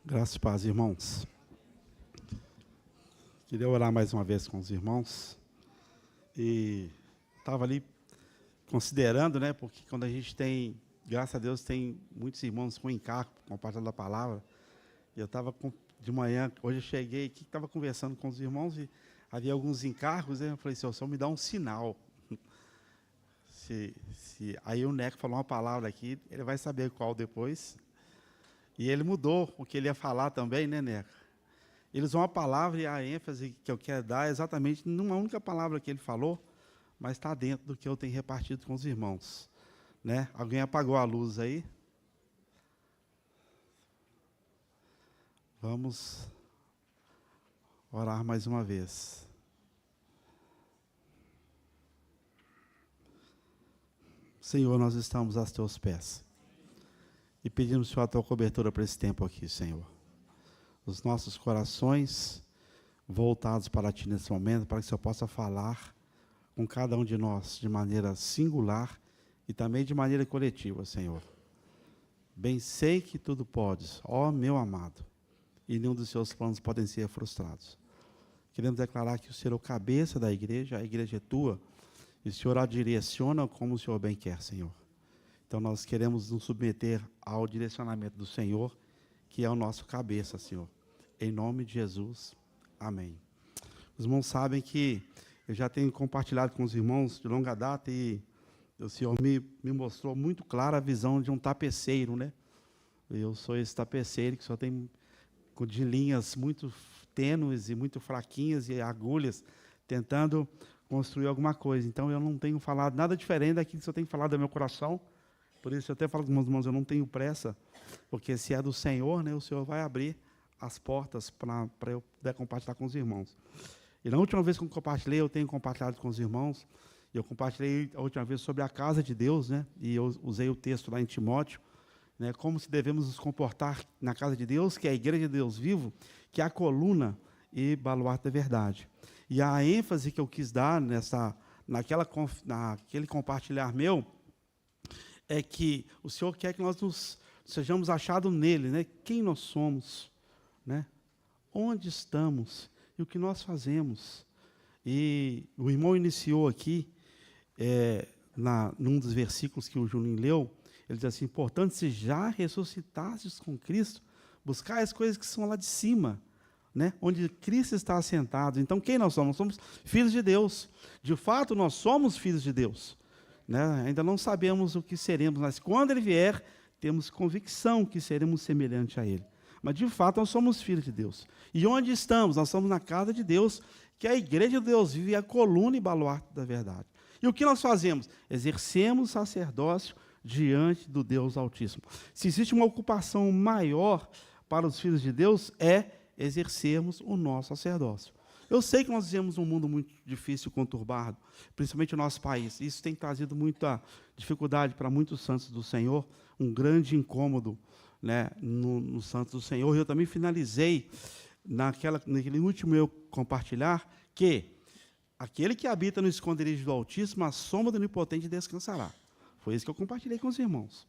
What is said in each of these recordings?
Graças e paz, irmãos. Queria orar mais uma vez com os irmãos. E estava ali considerando, né? Porque quando a gente tem, graças a Deus, tem muitos irmãos com encargo, compartilhando a palavra. E eu estava de manhã, hoje eu cheguei aqui, estava conversando com os irmãos e havia alguns encargos, né? Eu falei assim, o senhor me dá um sinal. Aí o Neco falou uma palavra aqui, ele vai saber qual depois. E ele mudou o que ele ia falar também, né, Neco? Ele usou uma palavra e a ênfase que eu quero dar é exatamente numa única palavra que ele falou, mas está dentro do que eu tenho repartido com os irmãos. Né? Alguém apagou a luz aí? Vamos orar mais uma vez. Senhor, nós estamos aos teus pés. E pedimos, Senhor, a tua cobertura para esse tempo aqui, Senhor. Os nossos corações voltados para ti nesse momento, para que o Senhor possa falar com cada um de nós de maneira singular e também de maneira coletiva, Senhor. Bem sei que tudo podes, ó meu amado, e nenhum dos seus planos podem ser frustrados. Queremos declarar que o Senhor é o cabeça da igreja, a igreja é tua, e o Senhor a direciona como o Senhor bem quer, Senhor. Então nós queremos nos submeter ao direcionamento do Senhor, que é o nosso cabeça, Senhor. Em nome de Jesus, amém. Os irmãos sabem que eu já tenho compartilhado com os irmãos de longa data e o Senhor me mostrou muito clara a visão de um tapeceiro, né? Eu sou esse tapeceiro que só tem de linhas muito tênues e muito fraquinhas e agulhas, tentando construir alguma coisa. Então eu não tenho falado nada diferente daquilo que eu tenho falado do meu coração. Por isso eu até falo com os meus irmãos, eu não tenho pressa, porque se é do Senhor, né, o Senhor vai abrir as portas para eu poder compartilhar com os irmãos. E na última vez que eu compartilhei, eu tenho compartilhado com os irmãos, eu compartilhei a última vez sobre a casa de Deus, né, e eu usei o texto lá em Timóteo, né, como se devemos nos comportar na casa de Deus, que é a igreja de Deus vivo, que é a coluna e baluarte da verdade. E a ênfase que eu quis dar naquele compartilhar meu, é que o Senhor quer que nós sejamos achados nele, né? Quem nós somos, né? Onde estamos e o que nós fazemos. E o irmão iniciou aqui, num dos versículos que o Juninho leu, ele diz assim, portanto, se já ressuscitastes com Cristo, buscai as coisas que são lá de cima, né? Onde Cristo está assentado. Então, quem nós somos? Nós somos filhos de Deus. De fato, nós somos filhos de Deus. Né? Ainda não sabemos o que seremos, mas quando Ele vier, temos convicção que seremos semelhantes a Ele. Mas, de fato, nós somos filhos de Deus. E onde estamos? Nós estamos na casa de Deus, que é a igreja de Deus vive, a coluna e baluarte da verdade. E o que nós fazemos? Exercemos sacerdócio diante do Deus Altíssimo. Se existe uma ocupação maior para os filhos de Deus, é exercermos o nosso sacerdócio. Eu sei que nós vivemos um mundo muito difícil e conturbado, principalmente o nosso país. Isso tem trazido muita dificuldade para muitos santos do Senhor, um grande incômodo, né, nos santos do Senhor. E eu também finalizei naquele último meu compartilhar que aquele que habita no esconderijo do Altíssimo, a sombra do Onipotente descansará. Foi isso que eu compartilhei com os irmãos.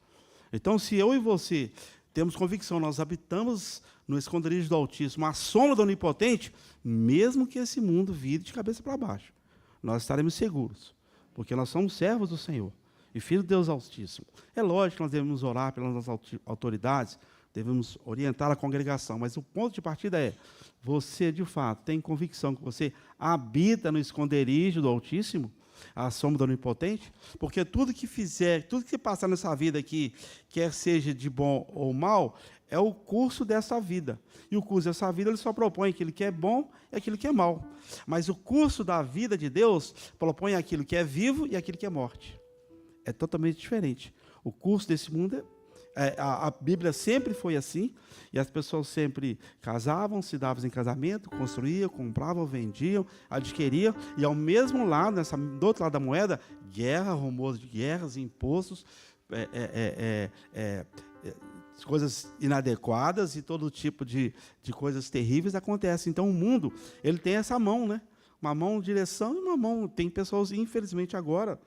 Então, se eu e você temos convicção, nós habitamos no esconderijo do Altíssimo, a sombra do Onipotente, mesmo que esse mundo vire de cabeça para baixo, nós estaremos seguros, porque nós somos servos do Senhor e filhos de Deus Altíssimo. É lógico que nós devemos orar pelas nossas autoridades, devemos orientar a congregação, mas o ponto de partida é, você, de fato, tem convicção que você habita no esconderijo do Altíssimo, a sombra do Onipotente? Porque tudo que fizer, tudo que passar nessa vida aqui, quer seja de bom ou mal, é o curso dessa vida. E o curso dessa vida, ele só propõe aquilo que é bom e aquilo que é mal. Mas o curso da vida de Deus propõe aquilo que é vivo e aquilo que é morte. É totalmente diferente. O curso desse mundo a Bíblia sempre foi assim, e as pessoas sempre casavam, se davam em casamento, construíam, compravam, vendiam, adquiriam, e ao mesmo lado, do outro lado da moeda, guerra, rumores de guerras, impostos, coisas inadequadas e todo tipo de coisas terríveis acontecem. Então o mundo, ele tem essa mão, né? Uma mão de direção e uma mão. Tem pessoas, infelizmente, agora,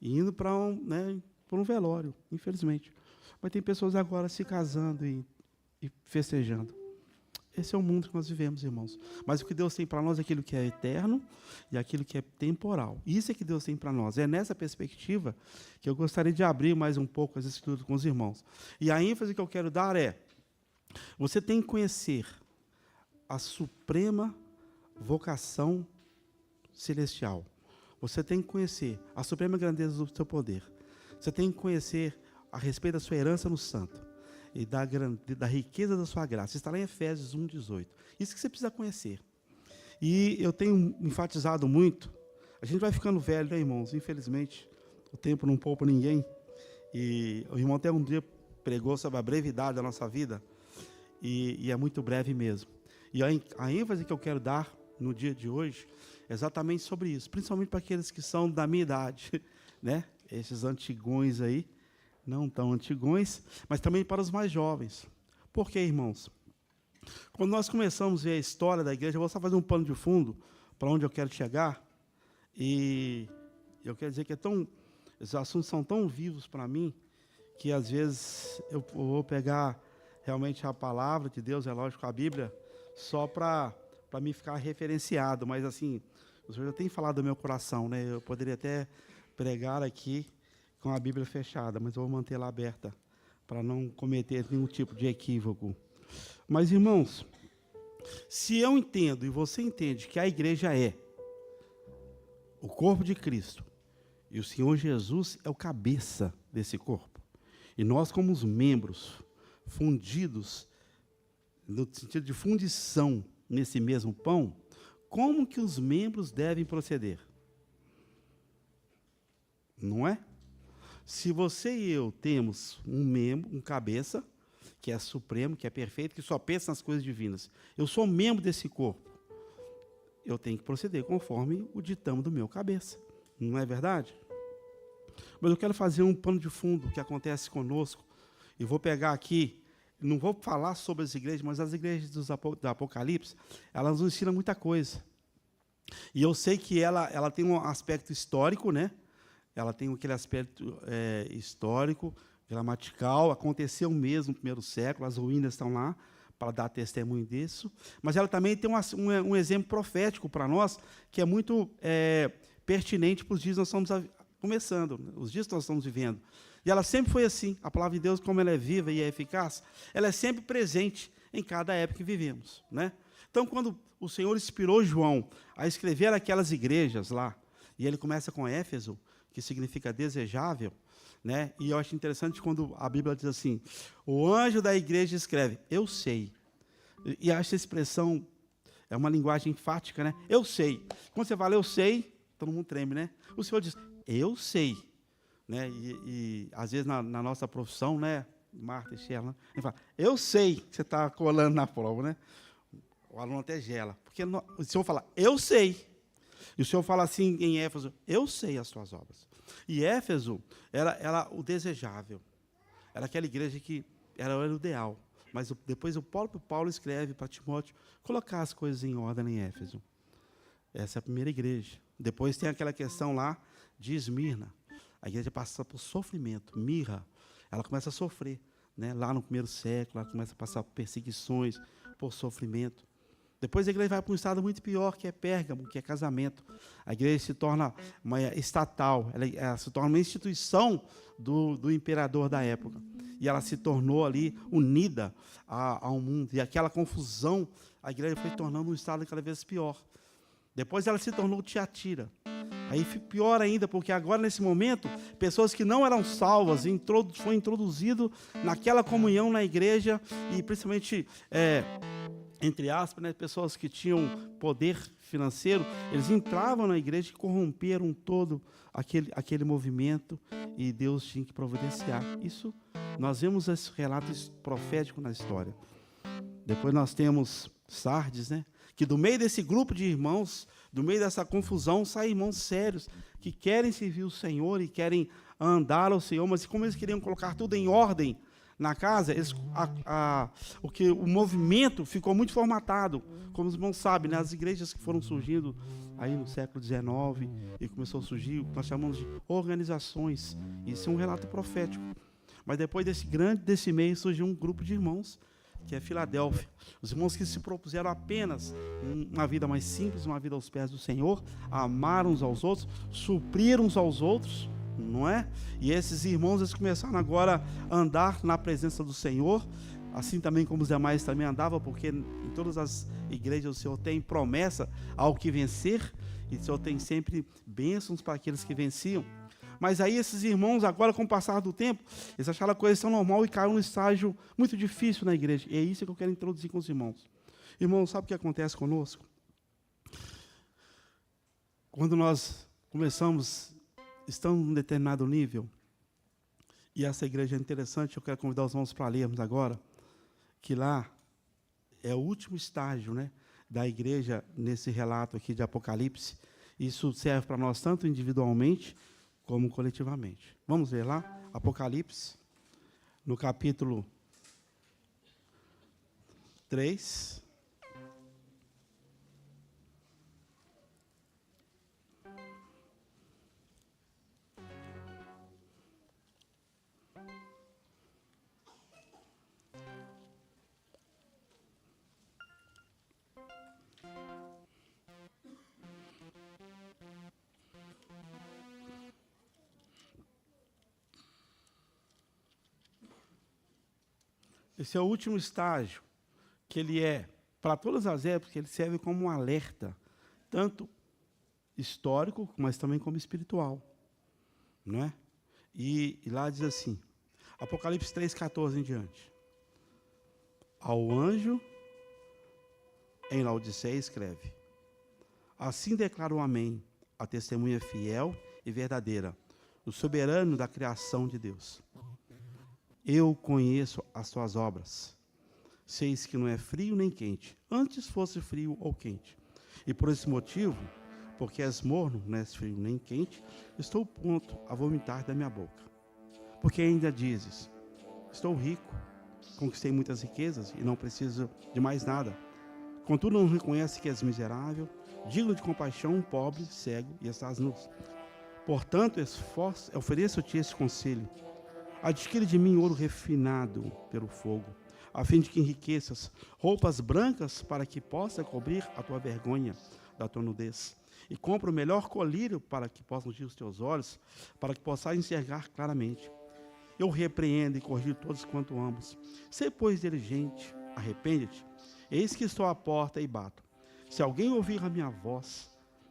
indo para um velório, infelizmente. Mas tem pessoas agora se casando e festejando. Esse é o mundo que nós vivemos, irmãos. Mas o que Deus tem para nós é aquilo que é eterno e aquilo que é temporal. Isso é que Deus tem para nós. É nessa perspectiva que eu gostaria de abrir mais um pouco as Escrituras com os irmãos. E a ênfase que eu quero dar é: você tem que conhecer a suprema vocação celestial. Você tem que conhecer a suprema grandeza do seu poder. Você tem que conhecer a respeito da sua herança no santo e da riqueza da sua graça. Está lá em Efésios 1:18. Isso que você precisa conhecer. E eu tenho enfatizado muito, a gente vai ficando velho, né, irmãos? Infelizmente, o tempo não poupa ninguém. E o irmão até um dia pregou sobre a brevidade da nossa vida, e é muito breve mesmo. E a ênfase que eu quero dar no dia de hoje é exatamente sobre isso, principalmente para aqueles que são da minha idade, né? Esses antigões aí, não tão antigões, mas também para os mais jovens. Por quê, irmãos? Quando nós começamos a ver a história da igreja, eu vou só fazer um pano de fundo para onde eu quero chegar, e eu quero dizer que os assuntos são tão vivos para mim, que às vezes eu vou pegar realmente a palavra de Deus, é lógico, a Bíblia, só para me ficar referenciado, mas assim, o Senhor já tem falado do meu coração, né? Eu poderia até pregar aqui com a Bíblia fechada, mas eu vou mantê-la aberta, para não cometer nenhum tipo de equívoco. Mas, irmãos, se eu entendo e você entende que a igreja é o corpo de Cristo, e o Senhor Jesus é o cabeça desse corpo, e nós, como os membros, fundidos, no sentido de fundição nesse mesmo pão, como que os membros devem proceder? Não é? Se você e eu temos um membro, um cabeça, que é supremo, que é perfeito, que só pensa nas coisas divinas, eu sou membro desse corpo, eu tenho que proceder conforme o ditame do meu cabeça. Não é verdade? Mas eu quero fazer um pano de fundo que acontece conosco, e vou pegar aqui, não vou falar sobre as igrejas, mas as igrejas do Apocalipse, elas nos ensinam muita coisa. E eu sei que ela tem um aspecto histórico, né? Ela tem aquele aspecto histórico, gramatical, aconteceu mesmo no primeiro século, as ruínas estão lá para dar testemunho disso, mas ela também tem um exemplo profético para nós, que é muito pertinente para os dias que nós estamos começando, os dias que nós estamos vivendo. E ela sempre foi assim, a palavra de Deus, como ela é viva e é eficaz, ela é sempre presente em cada época que vivemos, né? Então, quando o Senhor inspirou João a escrever aquelas igrejas lá, e ele começa com Éfeso, que significa desejável, né? E eu acho interessante quando a Bíblia diz assim, o anjo da igreja escreve, eu sei. E acho essa expressão, é uma linguagem enfática, né? Eu sei. Quando você fala eu sei, todo mundo treme, né? O Senhor diz, eu sei. Né? E às vezes na nossa profissão, né, Marta e Sheila, ele fala, eu sei que você está colando na prova, né? O aluno até gela, porque o Senhor fala, eu sei. E o Senhor fala assim em Éfeso, eu sei as suas obras. E Éfeso era o desejável, era aquela igreja que era o ideal. Mas depois o próprio Paulo escreve para Timóteo colocar as coisas em ordem em Éfeso. Essa é a primeira igreja. Depois tem aquela questão lá de Esmirna. A igreja passa por sofrimento, mirra, ela começa a sofrer, né? Lá no primeiro século, ela começa a passar por perseguições, por sofrimento. Depois a igreja vai para um estado muito pior, que é Pérgamo, que é casamento. A igreja se torna uma estatal, ela se torna uma instituição do imperador da época. E ela se tornou ali unida ao mundo. E aquela confusão, a igreja foi tornando um estado cada vez pior. Depois ela se tornou Tiatira. Aí pior ainda, porque agora, nesse momento, pessoas que não eram salvas foi introduzido naquela comunhão na igreja, e principalmente, entre aspas, né, pessoas que tinham poder financeiro, eles entravam na igreja e corromperam todo aquele movimento, e Deus tinha que providenciar. Isso, nós vemos esse relato profético na história. Depois nós temos Sardes, né? Que do meio desse grupo de irmãos, do meio dessa confusão, saem irmãos sérios, que querem servir o Senhor e querem andar ao Senhor, mas como eles queriam colocar tudo em ordem na casa, o movimento ficou muito formatado. Como os irmãos sabem, né, as igrejas que foram surgindo aí no século XIX, e começou a surgir o que nós chamamos de organizações. Isso é um relato profético. Mas depois desse meio surgiu um grupo de irmãos que é Filadélfia. Os irmãos que se propuseram apenas uma vida mais simples, uma vida aos pés do Senhor, amar uns aos outros, suprir uns aos outros, não é? E esses irmãos, eles começaram agora a andar na presença do Senhor, assim também como os demais também andavam, porque em todas as igrejas o Senhor tem promessa ao que vencer, e o Senhor tem sempre bênçãos para aqueles que venciam. Mas aí esses irmãos, agora com o passar do tempo, eles acharam a coisa tão normal e caíram num estágio muito difícil na igreja. E é isso que eu quero introduzir com os irmãos. Irmãos, sabe o que acontece conosco? Quando nós estamos num determinado nível, e essa igreja é interessante, eu quero convidar os irmãos para lermos agora, que lá é o último estágio, né, da igreja nesse relato aqui de Apocalipse. Isso serve para nós tanto individualmente como coletivamente. Vamos ver lá, Apocalipse, no capítulo 3. Esse é o último estágio, que ele é, para todas as épocas, ele serve como um alerta, tanto histórico, mas também como espiritual. Não é? E lá diz assim, Apocalipse 3,14 em diante. Ao anjo, em Laodiceia, escreve: assim declara o Amém, a testemunha fiel e verdadeira, o soberano da criação de Deus. Eu conheço as tuas obras. Seis que não é frio nem quente. Antes fosse frio ou quente. E por esse motivo, porque és morno, não és frio nem quente, estou pronto a vomitar da minha boca. Porque ainda dizes: estou rico, conquistei muitas riquezas e não preciso de mais nada. Contudo, não reconhece que és miserável, digno de compaixão, pobre, cego e estás nu. Portanto, ofereço-te esse conselho. Adquire de mim ouro refinado pelo fogo, a fim de que enriqueças roupas brancas para que possa cobrir a tua vergonha da tua nudez. E compra o melhor colírio para que possam ungir os teus olhos, para que possas enxergar claramente. Eu repreendo e corrijo todos quanto amos. Sê, pois, diligente, arrepende-te. Eis que estou à porta e bato. Se alguém ouvir a minha voz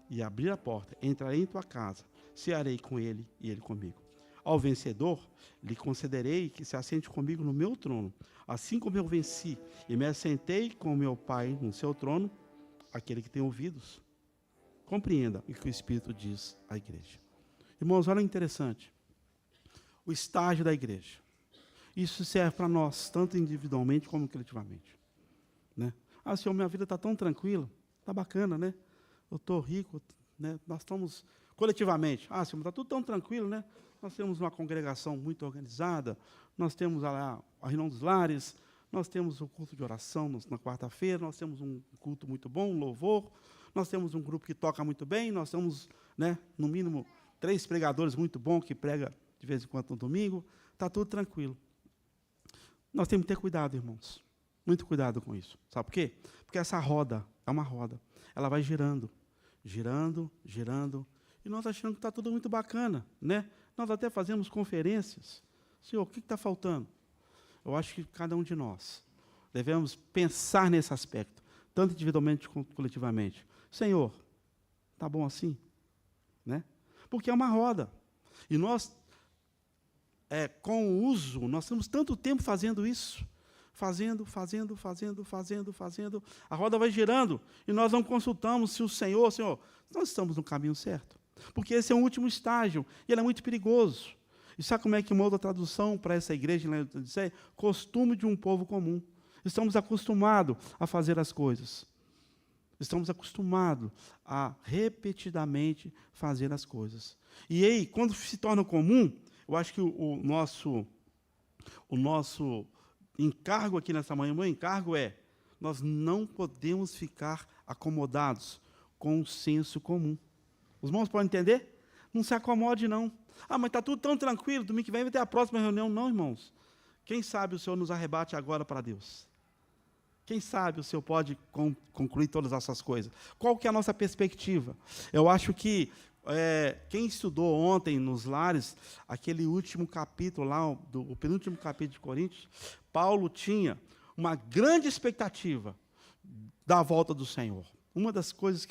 e abrir a porta, entrarei em tua casa, cearei com ele e ele comigo. Ao vencedor, lhe concederei que se assente comigo no meu trono, assim como eu venci e me assentei com meu Pai no seu trono. Aquele que tem ouvidos, compreenda o que o Espírito diz à igreja. Irmãos, olha interessante. O estágio da igreja. Isso serve para nós, tanto individualmente como coletivamente. Né? Ah, Senhor, minha vida está tão tranquila, está bacana, né? Eu estou rico, né? Nós estamos coletivamente. Ah, Senhor, está tudo tão tranquilo, né? Nós temos uma congregação muito organizada, nós temos a reunião dos lares, nós temos o culto de oração na quarta-feira, nós temos um culto muito bom, um louvor, nós temos um grupo que toca muito bem, nós temos, né, no mínimo, 3 pregadores muito bons que pregam de vez em quando no domingo, está tudo tranquilo. Nós temos que ter cuidado, irmãos, muito cuidado com isso. Sabe por quê? Porque essa roda é uma roda, ela vai girando, girando, girando, e nós achamos que está tudo muito bacana, né? Nós até fazemos conferências. Senhor, o que está faltando? Eu acho que cada um de nós devemos pensar nesse aspecto, tanto individualmente como coletivamente. Senhor, está bom assim? Né? Porque é uma roda. E nós, com o uso, nós temos tanto tempo fazendo isso. Fazendo. A roda vai girando. E nós não consultamos se o Senhor, nós estamos no caminho certo. Porque esse é o último estágio, e ele é muito perigoso. E sabe como é que uma outra tradução para essa igreja lá diz? Costume de um povo comum. Estamos acostumados a fazer as coisas. Estamos acostumados a repetidamente fazer as coisas. E aí, quando se torna comum, eu acho que o nosso encargo aqui nessa manhã, o meu encargo é: nós não podemos ficar acomodados com o senso comum. Os irmãos podem entender? Não se acomode, não. Ah, mas está tudo tão tranquilo, domingo que vem vai ter a próxima reunião. Não, irmãos. Quem sabe o Senhor nos arrebate agora para Deus. Quem sabe o Senhor pode concluir todas essas coisas. Qual que é a nossa perspectiva? Eu acho que quem estudou ontem nos lares, aquele último capítulo lá, o penúltimo capítulo de Coríntios, Paulo tinha uma grande expectativa da volta do Senhor. Uma das coisas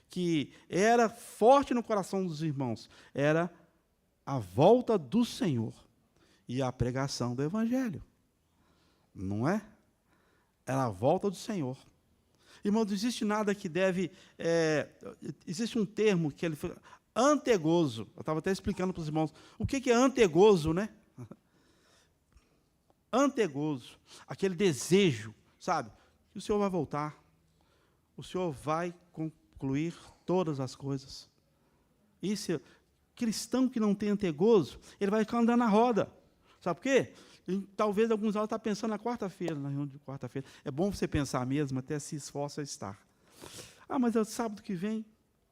que era forte no coração dos irmãos era a volta do Senhor e a pregação do Evangelho. Não é? Era a volta do Senhor. Irmão, não existe nada que deve... existe um termo que ele... Antegozo. Eu estava até explicando para os irmãos. O que é antegozo, né? Antegozo. Aquele desejo, sabe? Que o Senhor vai voltar. O Senhor vai concluir todas as coisas. Isso, cristão que não tem antegozo, ele vai ficar andando na roda. Sabe por quê? Talvez alguns alunos estão pensando na quarta-feira, na reunião de quarta-feira. É bom você pensar mesmo, até se esforça a estar. Mas é o sábado que vem,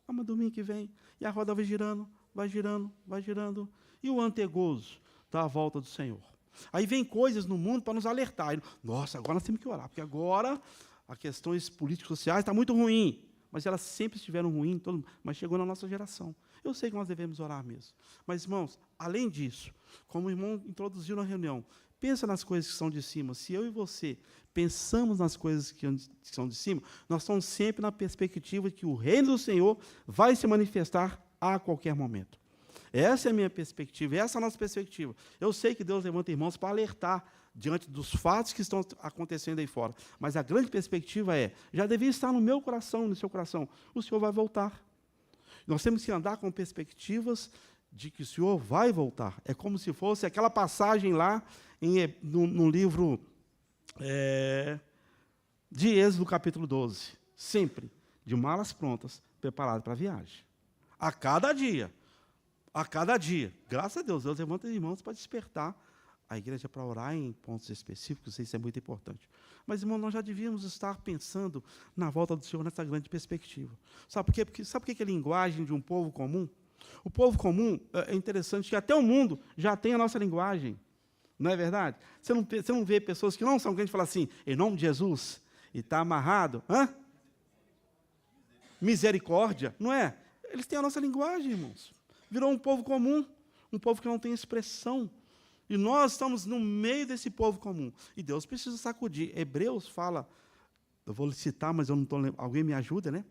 mas domingo que vem. E a roda vai girando, vai girando, vai girando. E o antegozo da volta do Senhor. Aí vem coisas no mundo para nos alertar. Nossa, agora nós temos que orar, porque agora as questões políticas sociais estão muito ruins. Mas elas sempre estiveram ruins, mas chegou na nossa geração. Eu sei que nós devemos orar mesmo. Mas, irmãos, além disso, como o irmão introduziu na reunião, pensa nas coisas que são de cima. Se eu e você pensamos nas coisas que são de cima, nós estamos sempre na perspectiva de que o reino do Senhor vai se manifestar a qualquer momento. Essa é a minha perspectiva, essa é a nossa perspectiva. Eu sei que Deus levanta irmãos para alertar diante dos fatos que estão acontecendo aí fora. Mas a grande perspectiva já devia estar no meu coração, no seu coração, o Senhor vai voltar. Nós temos que andar com perspectivas de que o Senhor vai voltar. É como se fosse aquela passagem lá no livro de Êxodo, capítulo 12. Sempre de malas prontas, preparado para a viagem. A cada dia. Graças a Deus, Deus levanta os irmãos para despertar a igreja para orar em pontos específicos, isso é muito importante. Mas, irmão, nós já devíamos estar pensando na volta do Senhor nessa grande perspectiva. Sabe por quê? Sabe por que é a linguagem de um povo comum? O povo comum, é interessante que até o mundo já tem a nossa linguagem. Não é verdade? Você não vê pessoas que não são crentes falar assim, em nome de Jesus, e está amarrado. Misericórdia, não é? Eles têm a nossa linguagem, irmãos. Virou um povo comum, um povo que não tem expressão. E nós estamos no meio desse povo comum. E Deus precisa sacudir. Hebreus fala, eu vou citar, mas eu não estou lembrando, alguém me ajuda, né?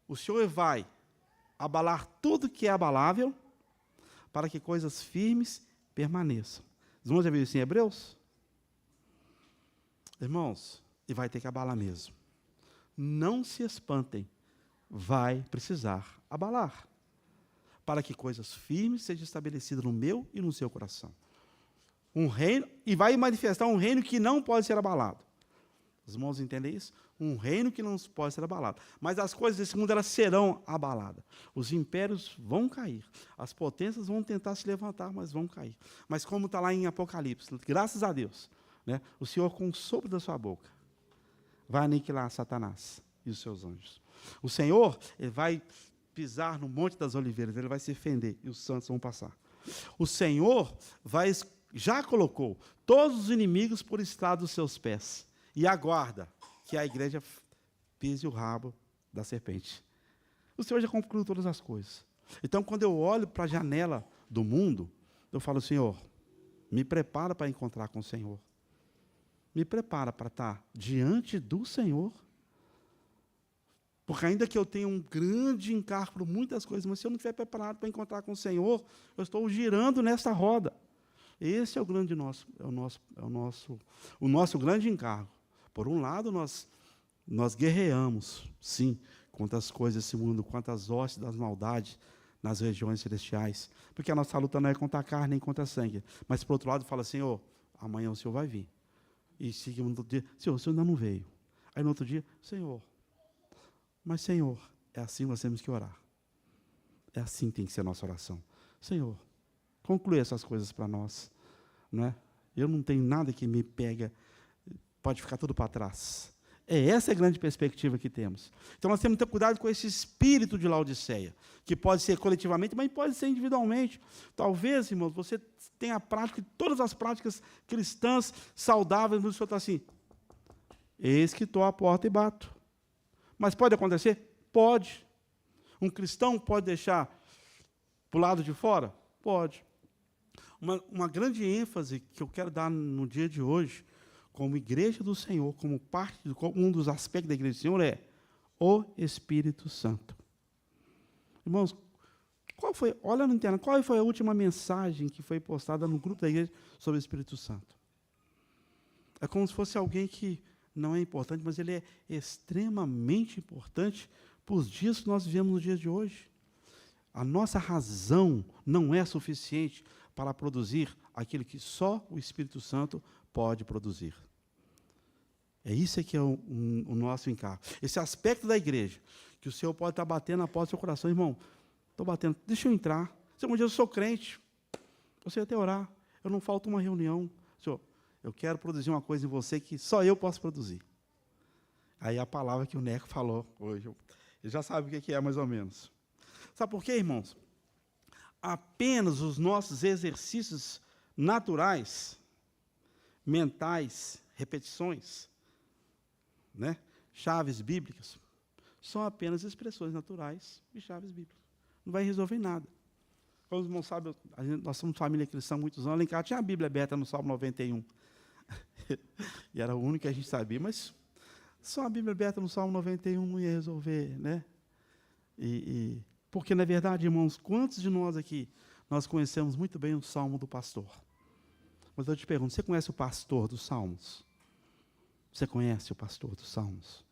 O Senhor vai abalar tudo que é abalável, para que coisas firmes permaneçam. Os irmãos já viram isso em Hebreus? Irmãos, e vai ter que abalar mesmo. Não se espantem, vai precisar abalar, para que coisas firmes sejam estabelecidas no meu e no seu coração. Um reino, e vai manifestar um reino que não pode ser abalado. Os irmãos entendem isso? Um reino que não pode ser abalado. Mas as coisas desse mundo, elas serão abaladas. Os impérios vão cair. As potências vão tentar se levantar, mas vão cair. Mas como está lá em Apocalipse, graças a Deus, né, o Senhor, com o sopro da sua boca, vai aniquilar Satanás e os seus anjos. O Senhor, ele vai pisar no Monte das Oliveiras, ele vai se fender, e os santos vão passar. O Senhor já colocou todos os inimigos por estrado dos seus pés, e aguarda que a igreja pise o rabo da serpente. O Senhor já concluiu todas as coisas. Então, quando eu olho para a janela do mundo, eu falo, Senhor, me prepara para encontrar com o Senhor. Me prepara para estar diante do Senhor. Porque ainda que eu tenha um grande encargo por muitas coisas, mas se eu não estiver preparado para encontrar com o Senhor, eu estou girando nessa roda. Esse é o nosso grande encargo. Por um lado, nós guerreamos, sim, contra as coisas desse mundo, contra as hostes das maldades nas regiões celestiais. Porque a nossa luta não é contra a carne nem contra a sangue. Mas, por outro lado, fala, Senhor, amanhã o Senhor vai vir. E segundo outro dia, Senhor, o Senhor ainda não veio. Aí no outro dia, Senhor, mas Senhor, é assim que nós temos que orar. É assim que tem que ser a nossa oração. Senhor, conclui essas coisas para nós. Não é? Eu não tenho nada que me pega, pode ficar tudo para trás. Essa é a grande perspectiva que temos. Então nós temos que ter cuidado com esse espírito de Laodiceia, que pode ser coletivamente, mas pode ser individualmente. Talvez, irmãos, você tenha a prática, todas as práticas cristãs saudáveis, mas o Senhor está assim, Eis que estou à porta e bato. Mas pode acontecer? Pode. Um cristão pode deixar para o lado de fora? Pode. Uma grande ênfase que eu quero dar no dia de hoje, como igreja do Senhor, como um dos aspectos da igreja do Senhor, é o Espírito Santo. Irmãos, olha no internet, qual foi a última mensagem que foi postada no grupo da igreja sobre o Espírito Santo? É como se fosse alguém que não é importante, mas ele é extremamente importante para os dias que nós vivemos nos dias de hoje. A nossa razão não é suficiente para produzir aquilo que só o Espírito Santo pode produzir. É isso que é o nosso encargo. Esse aspecto da igreja, que o Senhor pode estar batendo na porta do seu coração. Irmão, estou batendo, deixa eu entrar. Senhor, eu sou crente, você até orar, eu não falto uma reunião. Senhor, eu quero produzir uma coisa em você que só eu posso produzir. Aí a palavra que o Neco falou hoje, ele já sabe o que é mais ou menos. Sabe por quê, irmãos? Apenas os nossos exercícios naturais, mentais, repetições, né? Chaves bíblicas, são apenas expressões naturais e chaves bíblicas. Não vai resolver nada. Como os irmãos sabem, nós somos família cristã há muitos anos, lá em casa tinha a Bíblia aberta no Salmo 91. E era o único que a gente sabia, mas só a Bíblia aberta no Salmo 91 não ia resolver, né? Porque, na verdade, irmãos, quantos de nós aqui, nós conhecemos muito bem o Salmo do pastor? Mas eu te pergunto, você conhece o pastor dos Salmos? Você conhece o pastor dos Salmos?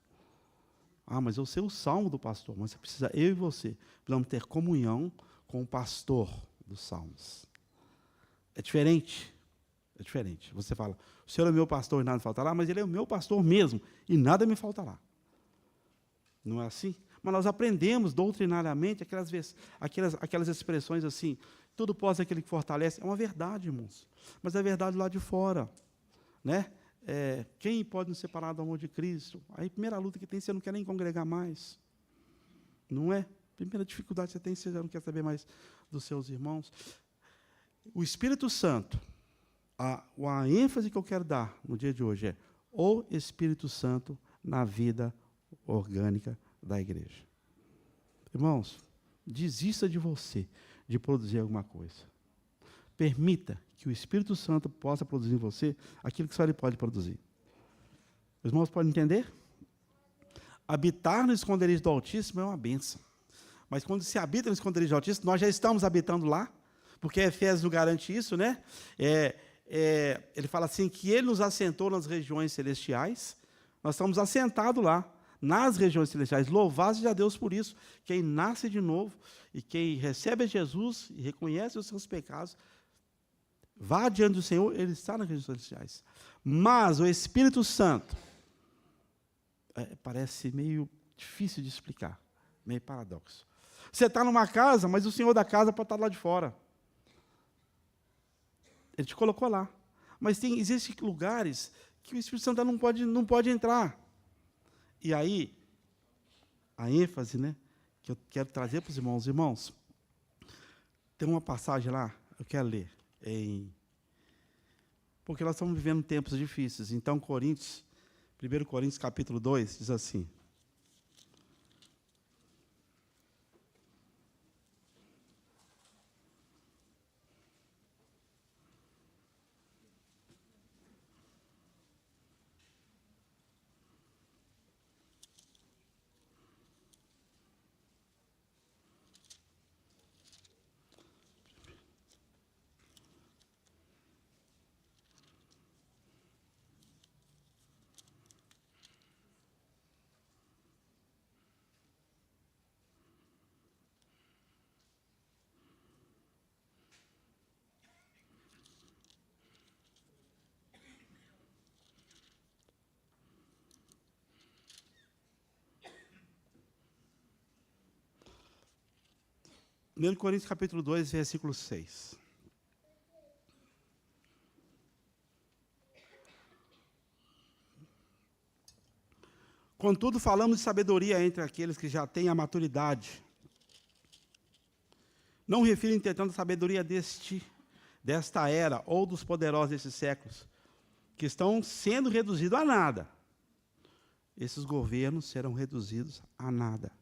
Ah, mas eu sei o Salmo do pastor, mas eu e você precisamos ter comunhão com o pastor dos Salmos. É diferente. É diferente. Você fala, o Senhor é meu pastor e nada me faltará, mas Ele é o meu pastor mesmo e nada me faltará. Não é assim? Mas nós aprendemos doutrinariamente aquelas expressões assim, tudo pode aquele que fortalece. É uma verdade, irmãos. Mas é verdade lá de fora. Né? Quem pode nos separar do amor de Cristo? Aí a primeira luta que tem, você não quer nem congregar mais. Não é? A primeira dificuldade que você tem, você já não quer saber mais dos seus irmãos. O Espírito Santo, a ênfase que eu quero dar no dia de hoje é o Espírito Santo na vida orgânica da igreja. Irmãos, desista de você de produzir alguma coisa. Permita que o Espírito Santo possa produzir em você aquilo que só Ele pode produzir. Os irmãos podem entender? Habitar no esconderijo do Altíssimo é uma bênção. Mas quando se habita no esconderijo do Altíssimo, nós já estamos habitando lá, porque Efésios nos garante isso, né? Ele fala assim, que Ele nos assentou nas regiões celestiais, nós estamos assentados lá, nas regiões celestiais. Louvado seja Deus por isso. Quem nasce de novo e quem recebe a Jesus e reconhece os seus pecados, vá diante do Senhor, Ele está nas regiões celestiais. Mas o Espírito Santo, parece meio difícil de explicar, meio paradoxo. Você está numa casa, mas o Senhor da casa pode estar lá de fora. Ele te colocou lá. Mas existem lugares que o Espírito Santo não pode entrar. E aí, a ênfase, né, que eu quero trazer para os irmãos. Irmãos, tem uma passagem lá, eu quero ler. Porque nós estamos vivendo tempos difíceis. Então, 1 Coríntios capítulo 2, diz assim. Primeiro Coríntios capítulo 2, versículo 6. Contudo, falamos de sabedoria entre aqueles que já têm a maturidade. Não refiro, entretanto, a sabedoria desta era, ou dos poderosos desses séculos, que estão sendo reduzidos a nada. esses governos serão reduzidos a nada.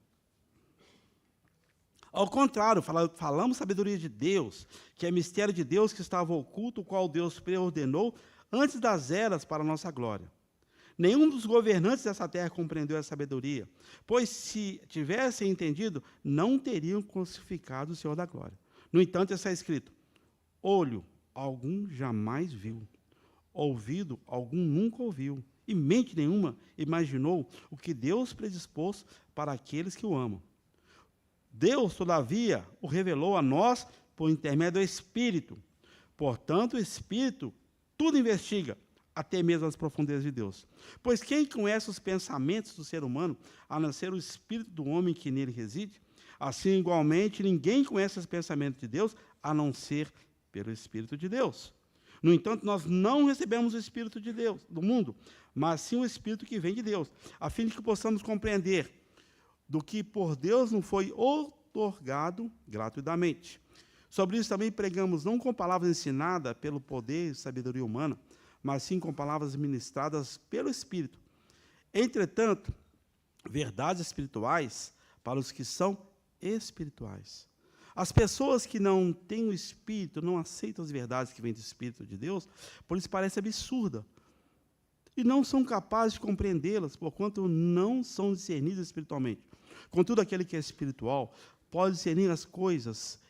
Ao contrário, falamos sabedoria de Deus, que é mistério de Deus que estava oculto, o qual Deus preordenou antes das eras para a nossa glória. Nenhum dos governantes dessa terra compreendeu essa sabedoria, pois se tivessem entendido, não teriam crucificado o Senhor da glória. No entanto, está escrito: olho algum jamais viu, ouvido algum nunca ouviu, e mente nenhuma imaginou o que Deus predispôs para aqueles que o amam. Deus, todavia, o revelou a nós por intermédio do Espírito. Portanto, o Espírito tudo investiga, até mesmo as profundezas de Deus. Pois quem conhece os pensamentos do ser humano, a não ser o Espírito do homem que nele reside? Assim, igualmente, ninguém conhece os pensamentos de Deus, a não ser pelo Espírito de Deus. No entanto, nós não recebemos o Espírito de Deus, do mundo, mas sim o Espírito que vem de Deus, a fim de que possamos compreender do que por Deus não foi outorgado gratuitamente. Sobre isso também pregamos, não com palavras ensinadas pelo poder e sabedoria humana, mas sim com palavras ministradas pelo Espírito. Entretanto, verdades espirituais para os que são espirituais. As pessoas que não têm o Espírito, não aceitam as verdades que vêm do Espírito de Deus, por isso parece absurda. E não são capazes de compreendê-las, porquanto não são discernidas espiritualmente. Contudo, aquele que é espiritual pode discernir as coisas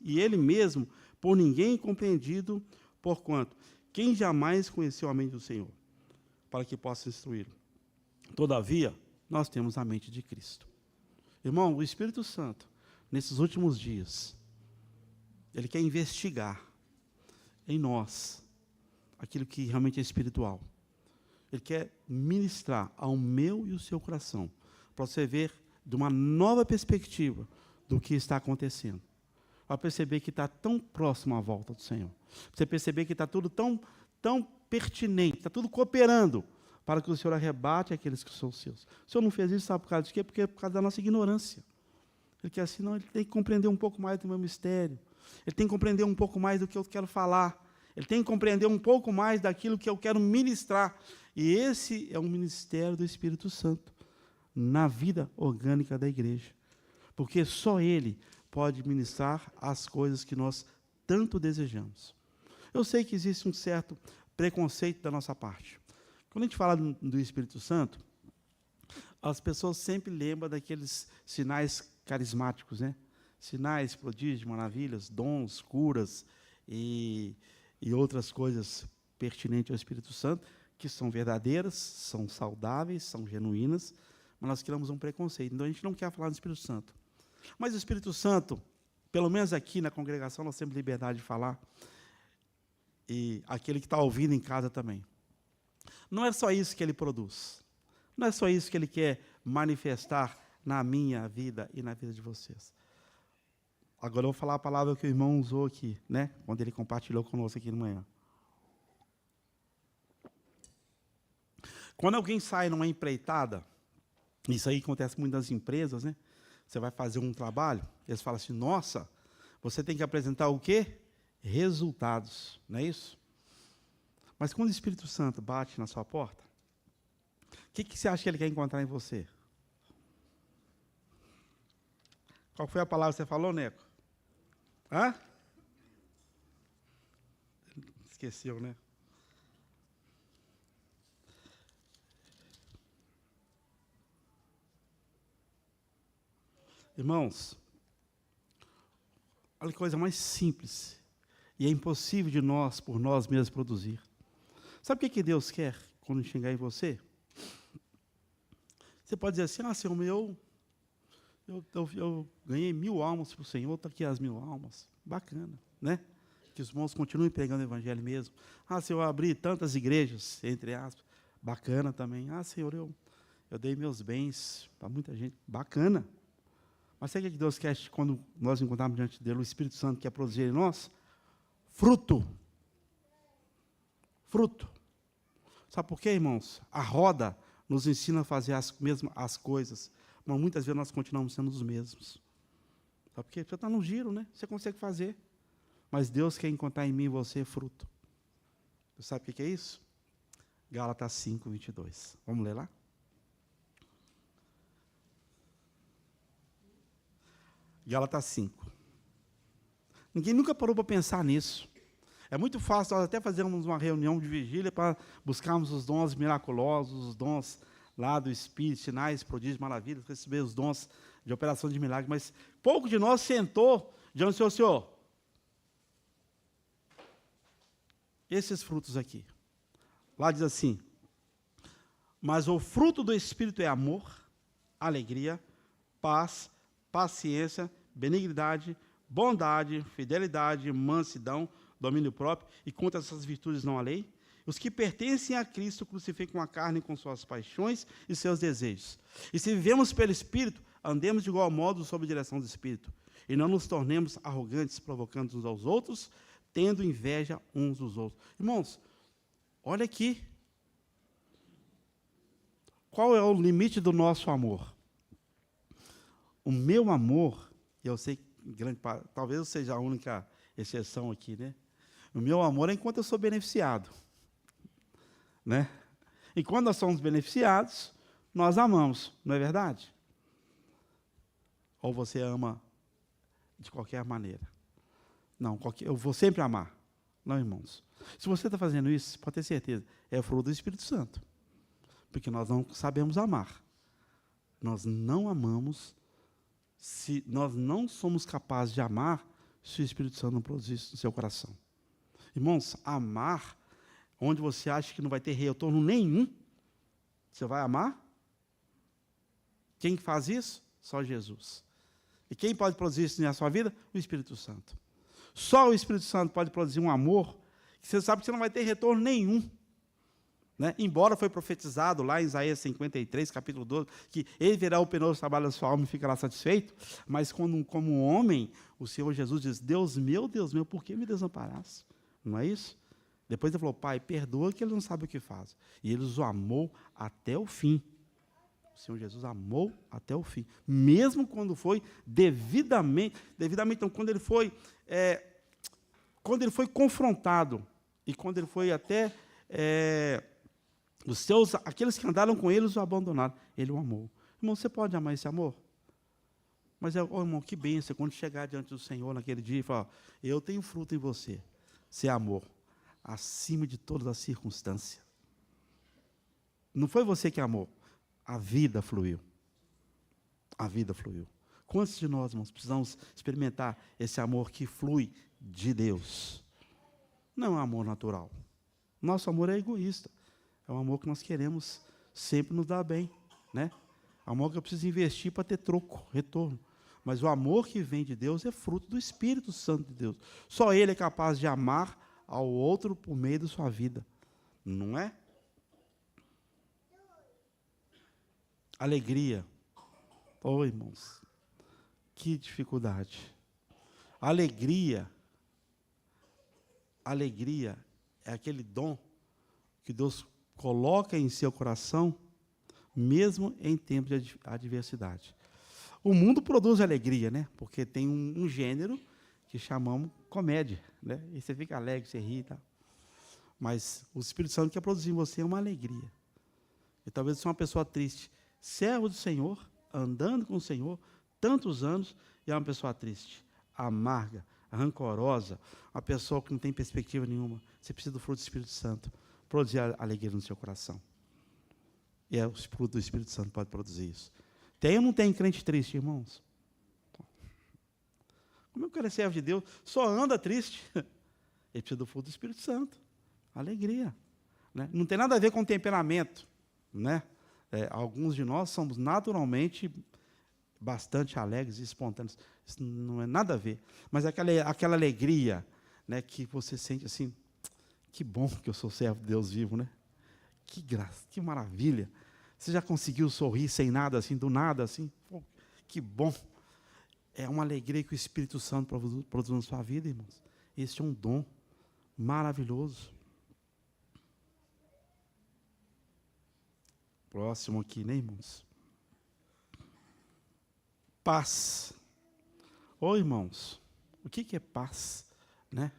e ele mesmo, por ninguém compreendido, porquanto quem jamais conheceu a mente do Senhor, para que possa instruí-lo. Todavia, nós temos a mente de Cristo. Irmão, o Espírito Santo, nesses últimos dias, ele quer investigar em nós aquilo que realmente é espiritual. Ele quer ministrar ao meu e o seu coração, para você ver de uma nova perspectiva do que está acontecendo. Para perceber que está tão próximo à volta do Senhor. Você perceber que está tudo tão pertinente, está tudo cooperando para que o Senhor arrebate aqueles que são seus. O Senhor não fez isso, sabe por causa de quê? Porque é por causa da nossa ignorância. Ele quer assim, não, ele tem que compreender um pouco mais do meu mistério. Ele tem que compreender um pouco mais do que eu quero falar. Ele tem que compreender um pouco mais daquilo que eu quero ministrar. E esse é um ministério do Espírito Santo na vida orgânica da igreja. Porque só Ele pode ministrar as coisas que nós tanto desejamos. Eu sei que existe um certo preconceito da nossa parte. Quando a gente fala do Espírito Santo, as pessoas sempre lembram daqueles sinais carismáticos, né? Sinais, prodígios, maravilhas, dons, curas e outras coisas pertinentes ao Espírito Santo, que são verdadeiras, são saudáveis, são genuínas, mas nós criamos um preconceito. Então, a gente não quer falar do Espírito Santo. Mas o Espírito Santo, pelo menos aqui na congregação, nós temos liberdade de falar, e aquele que está ouvindo em casa também. Não é só isso que ele produz. Não é só isso que ele quer manifestar na minha vida e na vida de vocês. Agora eu vou falar a palavra que o irmão usou aqui, né? Quando ele compartilhou conosco aqui de manhã. Quando alguém sai numa empreitada, isso aí acontece muito nas empresas, né? Você vai fazer um trabalho, eles falam assim, nossa, você tem que apresentar o quê? Resultados, não é isso? Mas quando o Espírito Santo bate na sua porta, o que você acha que ele quer encontrar em você? Qual foi a palavra que você falou, Neco? Hã? Esqueceu, né? Irmãos, olha que coisa mais simples. E é impossível de nós, por nós mesmos, produzir. Sabe o que Deus quer quando chegar em você? Você pode dizer assim, Senhor, eu ganhei 1000 almas para o Senhor, está aqui as 1000 almas. Bacana, né? Que os irmãos continuem pregando o Evangelho mesmo. Senhor, eu abri tantas igrejas, entre aspas. Bacana também. Senhor, eu dei meus bens para muita gente. Bacana. Mas sabe o que Deus quer quando nós encontrarmos diante dele? O Espírito Santo quer produzir em nós? Fruto. Fruto. Sabe por quê, irmãos? A roda nos ensina a fazer as coisas, mas muitas vezes nós continuamos sendo os mesmos. Sabe por quê? Você está no giro, né? Você consegue fazer. Mas Deus quer encontrar em mim e você fruto. Você sabe o que é isso? Gálatas 5, 22. Vamos ler lá? Gálatas 5. Ninguém nunca parou para pensar nisso. É muito fácil nós até fazermos uma reunião de vigília para buscarmos os dons miraculosos, os dons lá do Espírito, sinais, prodígios, maravilhas, receber os dons de operação de milagre, mas pouco de nós sentou diante do Senhor. Esses frutos aqui. Lá diz assim: mas o fruto do Espírito é amor, alegria, paz, paciência, benignidade, bondade, fidelidade, mansidão, domínio próprio, e contra essas virtudes não há lei. Os que pertencem a Cristo crucificam a carne com suas paixões e seus desejos. E se vivemos pelo Espírito, andemos de igual modo sob a direção do Espírito. E não nos tornemos arrogantes, provocando uns aos outros, tendo inveja uns dos outros. Irmãos, olha aqui. Qual é o limite do nosso amor? O meu amor, e eu sei que talvez eu seja a única exceção aqui, né? O meu amor é enquanto eu sou beneficiado. Né? E quando nós somos beneficiados, nós amamos, não é verdade? Ou você ama de qualquer maneira? Não, eu vou sempre amar. Não, irmãos. Se você está fazendo isso, pode ter certeza, é fruto do Espírito Santo. Porque nós não sabemos amar. Nós não amamos, se nós não somos capazes de amar, se o Espírito Santo não produzir isso no seu coração. Irmãos, amar onde você acha que não vai ter retorno nenhum, você vai amar? Quem faz isso? Só Jesus. E quem pode produzir isso na sua vida? O Espírito Santo. Só o Espírito Santo pode produzir um amor que você sabe que você não vai ter retorno nenhum. Né? Embora foi profetizado lá em Isaías 53, capítulo 12, que ele verá o penoso trabalho da sua alma e ficará satisfeito, mas como um homem, o Senhor Jesus diz: Deus meu, por que me desamparaste? Não é isso? Depois ele falou: Pai, perdoa que ele não sabe o que faz. E ele os amou até o fim. O Senhor Jesus amou até o fim. Mesmo quando foi devidamente, então, quando ele foi confrontado, e quando ele foi até, aqueles que andaram com ele os abandonaram, ele o amou. Irmão, você pode amar esse amor? Mas, irmão, que bênção, quando chegar diante do Senhor naquele dia e falar: eu tenho fruto em você, ser amor, acima de todas as circunstâncias. Não foi você que amou, a vida fluiu. A vida fluiu. Quantos de nós, irmãos, precisamos experimentar esse amor que flui de Deus? Não é um amor natural. Nosso amor é egoísta. É um amor que nós queremos sempre nos dar bem, né? É um amor que eu preciso investir para ter troco, retorno. Mas o amor que vem de Deus é fruto do Espírito Santo de Deus. Só Ele é capaz de amar ao outro por meio da sua vida. Não é? Alegria. Oh, irmãos, que dificuldade. Alegria é aquele dom que Deus coloca em seu coração, mesmo em tempos de adversidade. O mundo produz alegria, né? Porque tem um gênero que chamamos comédia, né? E você fica alegre, você ri e tal. Mas o Espírito Santo quer produzir em você uma alegria. E talvez você seja uma pessoa triste, servo do Senhor, andando com o Senhor, tantos anos, e é uma pessoa triste, amarga, rancorosa, uma pessoa que não tem perspectiva nenhuma. Você precisa do fruto do Espírito Santo, produzir a alegria no seu coração. E o fruto do Espírito Santo pode produzir isso. Tem ou não tem crente triste, irmãos? Como eu quero ser servo de Deus, só anda triste. Ele precisa do fruto do Espírito Santo. Alegria. Né? Não tem nada a ver com temperamento. Né? Alguns de nós somos naturalmente bastante alegres e espontâneos. Isso não é nada a ver. Mas aquela alegria, né, que você sente assim: que bom que eu sou servo de Deus vivo, né? Que graça, que maravilha. Você já conseguiu sorrir sem nada, assim, do nada, assim? Pô, que bom. É uma alegria que o Espírito Santo produz na sua vida, irmãos. Esse é um dom maravilhoso. Próximo aqui, né, irmãos? Paz. Ô, irmãos, o que é paz, né?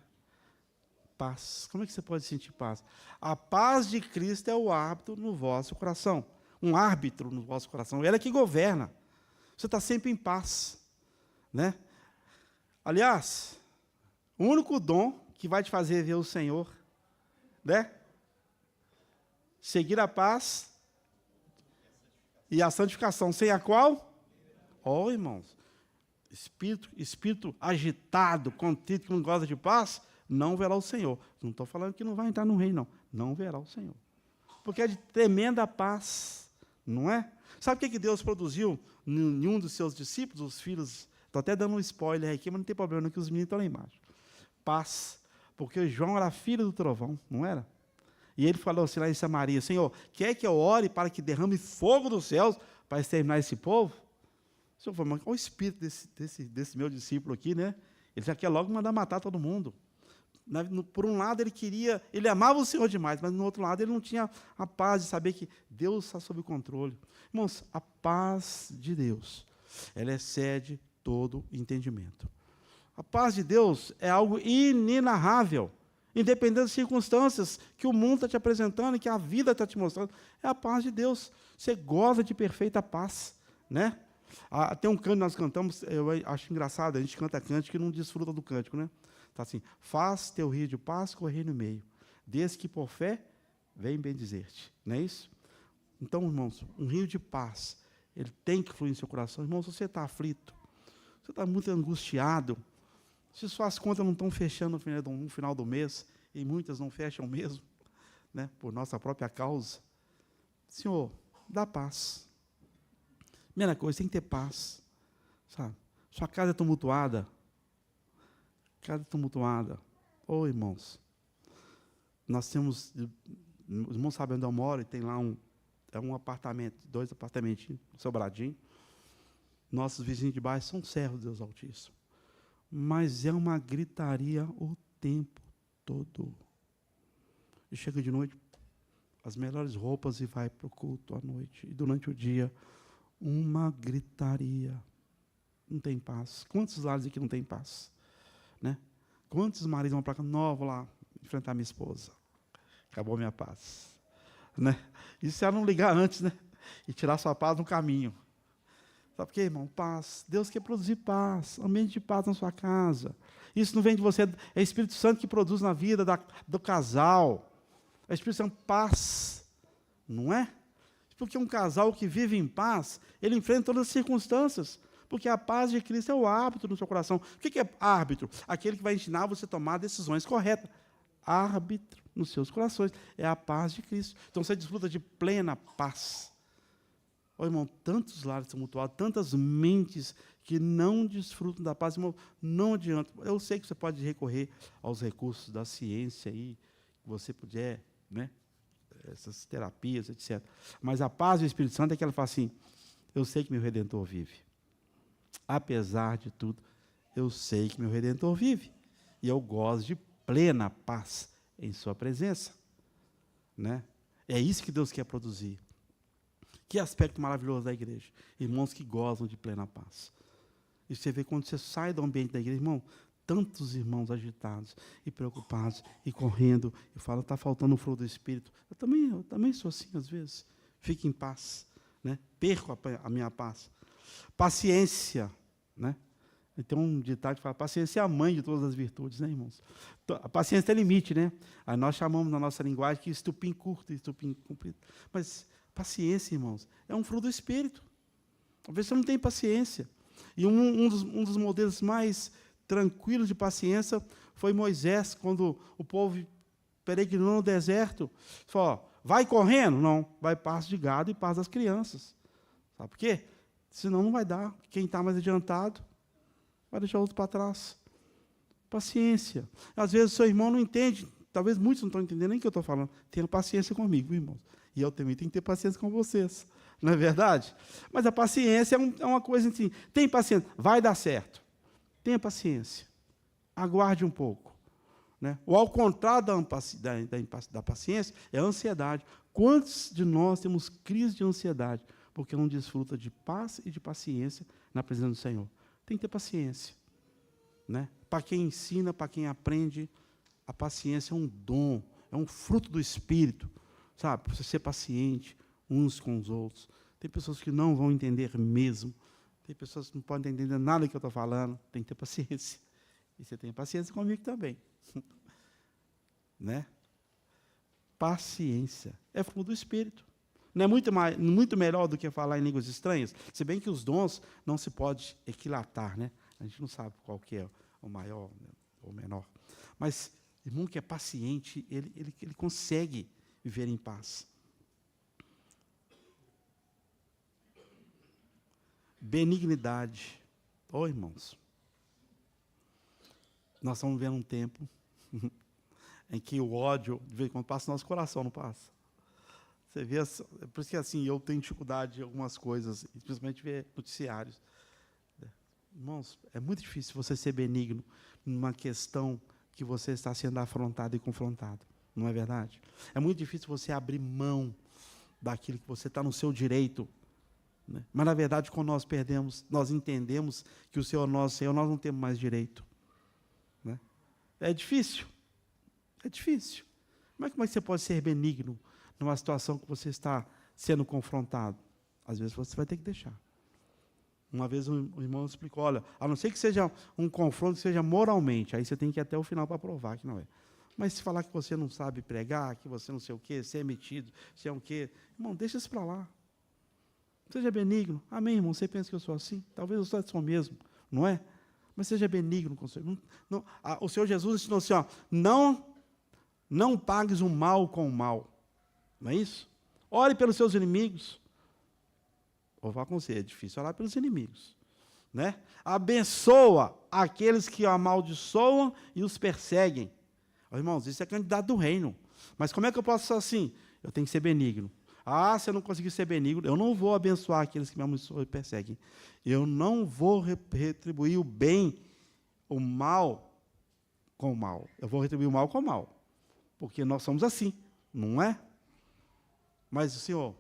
paz. Como é que você pode sentir paz? A paz de Cristo é o árbitro no vosso coração. Um árbitro no vosso coração. Ele é que governa. Você está sempre em paz. Né? Aliás, o único dom que vai te fazer ver o Senhor, né? Seguir a paz e a santificação, sem a qual? Ó, irmãos, espírito agitado, contrito, que não gosta de paz, não verá o Senhor. Não estou falando que não vai entrar no reino, não. Não verá o Senhor. Porque é de tremenda paz, não é? Sabe o que Deus produziu em um dos seus discípulos, os filhos? Estou até dando um spoiler aqui, mas não tem problema, não, que os meninos estão lá embaixo. Paz. Porque João era filho do trovão, não era? E ele falou assim lá em Samaria: Senhor, quer que eu ore para que derrame fogo dos céus para exterminar esse povo? O Senhor falou: mas olha o espírito desse meu discípulo aqui, né? Ele já quer logo mandar matar todo mundo. Por um lado, ele amava o Senhor demais, mas no outro lado, ele não tinha a paz de saber que Deus está sob o controle. Irmãos, a paz de Deus, ela excede todo entendimento. A paz de Deus é algo inenarrável, independente das circunstâncias que o mundo está te apresentando e que a vida está te mostrando. É a paz de Deus. Você goza de perfeita paz, né? Tem um cântico que nós cantamos, eu acho engraçado, a gente canta cântico e não desfruta do cântico, né? Está assim: faz teu rio de paz correr no meio, desde que por fé vem bendizer-te. Não é isso? Então, irmãos, um rio de paz, ele tem que fluir em seu coração. Irmãos, se você está aflito, você está muito angustiado, se suas contas não estão fechando no final do mês, e muitas não fecham mesmo, né, por nossa própria causa, Senhor, dá paz. Primeira coisa, tem que ter paz. Sabe? Sua casa é tumultuada. Casa tumultuada. Ô, irmãos, nós temos, os irmãos sabem onde eu moro, e tem lá um apartamento, 2 apartamentinhos, sobradinho. Nossos vizinhos de baixo são servos de Deus Altíssimo. Mas é uma gritaria o tempo todo. E chega de noite, as melhores roupas, e vai para o culto à noite. E durante o dia, uma gritaria. Não tem paz. Quantos lares aqui não tem paz? Né? Quantos maridos vão para cá? Não, vou lá enfrentar minha esposa. Acabou minha paz. Né? Isso é não ligar antes, né? E tirar sua paz no caminho. Sabe por quê, irmão? Paz. Deus quer produzir paz, ambiente de paz na sua casa. Isso não vem de você, é o Espírito Santo que produz na vida do casal. É o Espírito Santo, paz. Não é? Porque um casal que vive em paz, ele enfrenta todas as circunstâncias. Porque a paz de Cristo é o árbitro no seu coração. O que é árbitro? Aquele que vai ensinar você a tomar decisões corretas. Árbitro nos seus corações é a paz de Cristo. Então você desfruta de plena paz. Ó, irmão, tantos lares tumultuados, tantas mentes que não desfrutam da paz, irmão, não adianta. Eu sei que você pode recorrer aos recursos da ciência aí, que você puder, né? Essas terapias, etc. Mas a paz do Espírito Santo é que ela fala assim: eu sei que meu Redentor vive. Apesar de tudo, eu sei que meu Redentor vive. E eu gozo de plena paz em sua presença. Né? É isso que Deus quer produzir. Que aspecto maravilhoso da igreja. Irmãos que gozam de plena paz. E você vê quando você sai do ambiente da igreja, irmão, tantos irmãos agitados e preocupados e correndo e falam: está faltando o fruto do Espírito. Eu também sou assim às vezes. Fique em paz, né? Perco a minha paz. Paciência, né? Tem um ditado que fala: paciência é a mãe de todas as virtudes, né, irmãos? A paciência tem limite, né? Aí nós chamamos na nossa linguagem que estupim curto e estupim comprido. Mas paciência, irmãos, é um fruto do Espírito. Às vezes você não tem paciência. E um dos modelos mais tranquilos de paciência foi Moisés, quando o povo peregrinou no deserto. Falou: vai correndo? Não, vai passo de gado e passo das crianças. Sabe por quê? Senão não vai dar. Quem está mais adiantado vai deixar o outro para trás. Paciência. Às vezes o seu irmão não entende, talvez muitos não estão entendendo nem o que eu estou falando. Tenha paciência comigo, irmãos. E eu também tenho que ter paciência com vocês. Não é verdade? Mas a paciência é uma coisa assim. Tem paciência, vai dar certo. Tenha paciência. Aguarde um pouco. Né? Ou ao contrário da paciência, é a ansiedade. Quantos de nós temos crise de ansiedade porque não desfruta de paz e de paciência na presença do Senhor? Tem que ter paciência. Né? Para quem ensina, para quem aprende, A paciência é um dom, é um fruto do Espírito, sabe? Para você ser paciente uns com os outros. Tem pessoas que não vão entender mesmo. Tem pessoas que não podem entender nada do que eu estou falando. Tem que ter paciência. E você tem paciência comigo também. Né? Paciência é fruto do Espírito. Não é muito melhor do que falar em línguas estranhas? Se bem que os dons não se pode equilatar, né? A gente não sabe qual que é o maior, né, ou o menor. Mas, irmão que é paciente, ele consegue viver em paz. Benignidade. Irmãos, nós estamos vivendo um tempo em que o ódio, de vez em quando, passa no nosso coração, não passa? Você vê, por isso que assim, eu tenho dificuldade em algumas coisas, principalmente ver noticiários. Irmãos, é muito difícil você ser benigno numa questão que você está sendo afrontado e confrontado. Não é verdade? É muito difícil você abrir mão daquilo que você está no seu direito. Né? Mas, na verdade, quando nós perdemos, nós entendemos que o Senhor é nosso Senhor, nós não temos mais direito. Né? É difícil. É difícil. Mas como é que você pode ser benigno numa situação que você está sendo confrontado? Às vezes você vai ter que deixar. Uma vez um irmão explicou, olha, a não ser que seja um confronto que seja moralmente, aí você tem que ir até o final para provar que não é. Mas se falar que você não sabe pregar, que você não sei o quê, ser metido, se é o quê, irmão, deixa isso para lá. Seja benigno. Amém, irmão? Você pensa que eu sou assim? Talvez eu sou mesmo, não é? Mas seja benigno com o Senhor. O Senhor Jesus ensinou assim, ó, não pagues o mal com o mal. Não é isso? Ore pelos seus inimigos. Vou falar com você, é difícil orar pelos inimigos. Né? Abençoa aqueles que o amaldiçoam e os perseguem. Irmãos, isso é candidato do reino. Mas como é que eu posso ser assim? Eu tenho que ser benigno. Ah, se eu não conseguir ser benigno, eu não vou abençoar aqueles que me amaldiçoam e perseguem. Eu não vou retribuir o bem, o mal, com o mal. Eu vou retribuir o mal com o mal. Porque nós somos assim, não é? Mas, Senhor,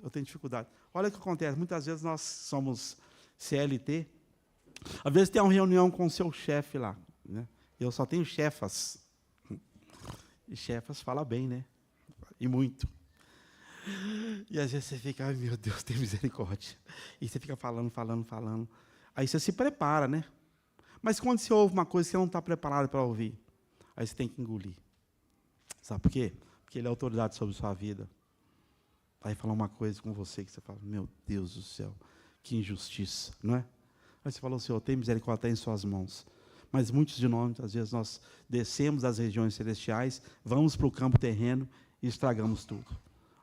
eu tenho dificuldade. Olha o que acontece, muitas vezes nós somos CLT, às vezes tem uma reunião com o seu chefe lá, né? Eu só tenho chefas, e chefas fala bem, né? E muito. E às vezes você fica, ai meu Deus, tem misericórdia. E você fica falando. Aí você se prepara, né? Mas quando você ouve uma coisa que você não está preparado para ouvir, aí você tem que engolir. Sabe por quê? Porque ele é autoridade sobre a sua vida. Aí falar uma coisa com você que você fala, meu Deus do céu, que injustiça, não é? Aí você falou, Senhor, tem misericórdia em suas mãos. Mas muitos de nós, às vezes, nós descemos das regiões celestiais, vamos para o campo terreno e estragamos tudo.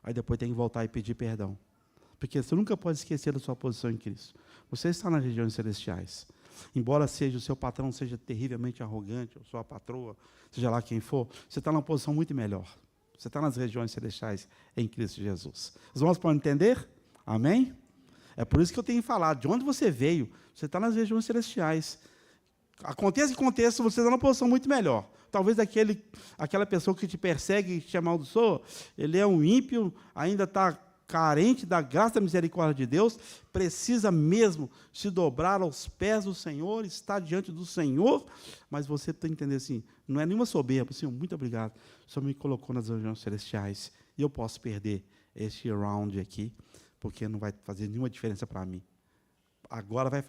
Aí depois tem que voltar e pedir perdão. Porque você nunca pode esquecer da sua posição em Cristo. Você está nas regiões celestiais. Embora seja o seu patrão seja terrivelmente arrogante, ou sua patroa, seja lá quem for, você está numa posição muito melhor. Você está nas regiões celestiais em Cristo Jesus. Os irmãos podem entender? Amém? É por isso que eu tenho falado, de onde você veio, você está nas regiões celestiais. Aconteça o que aconteça, você está numa posição muito melhor. Talvez aquela pessoa que te persegue e te amaldiçoa, ele é um ímpio, ainda está carente da graça e da misericórdia de Deus, precisa mesmo se dobrar aos pés do Senhor, estar diante do Senhor, mas você tem que entender assim, não é nenhuma soberba, Senhor, muito obrigado, o Senhor me colocou nas regiões celestiais, e eu posso perder este round aqui, porque não vai fazer nenhuma diferença para mim. Agora vai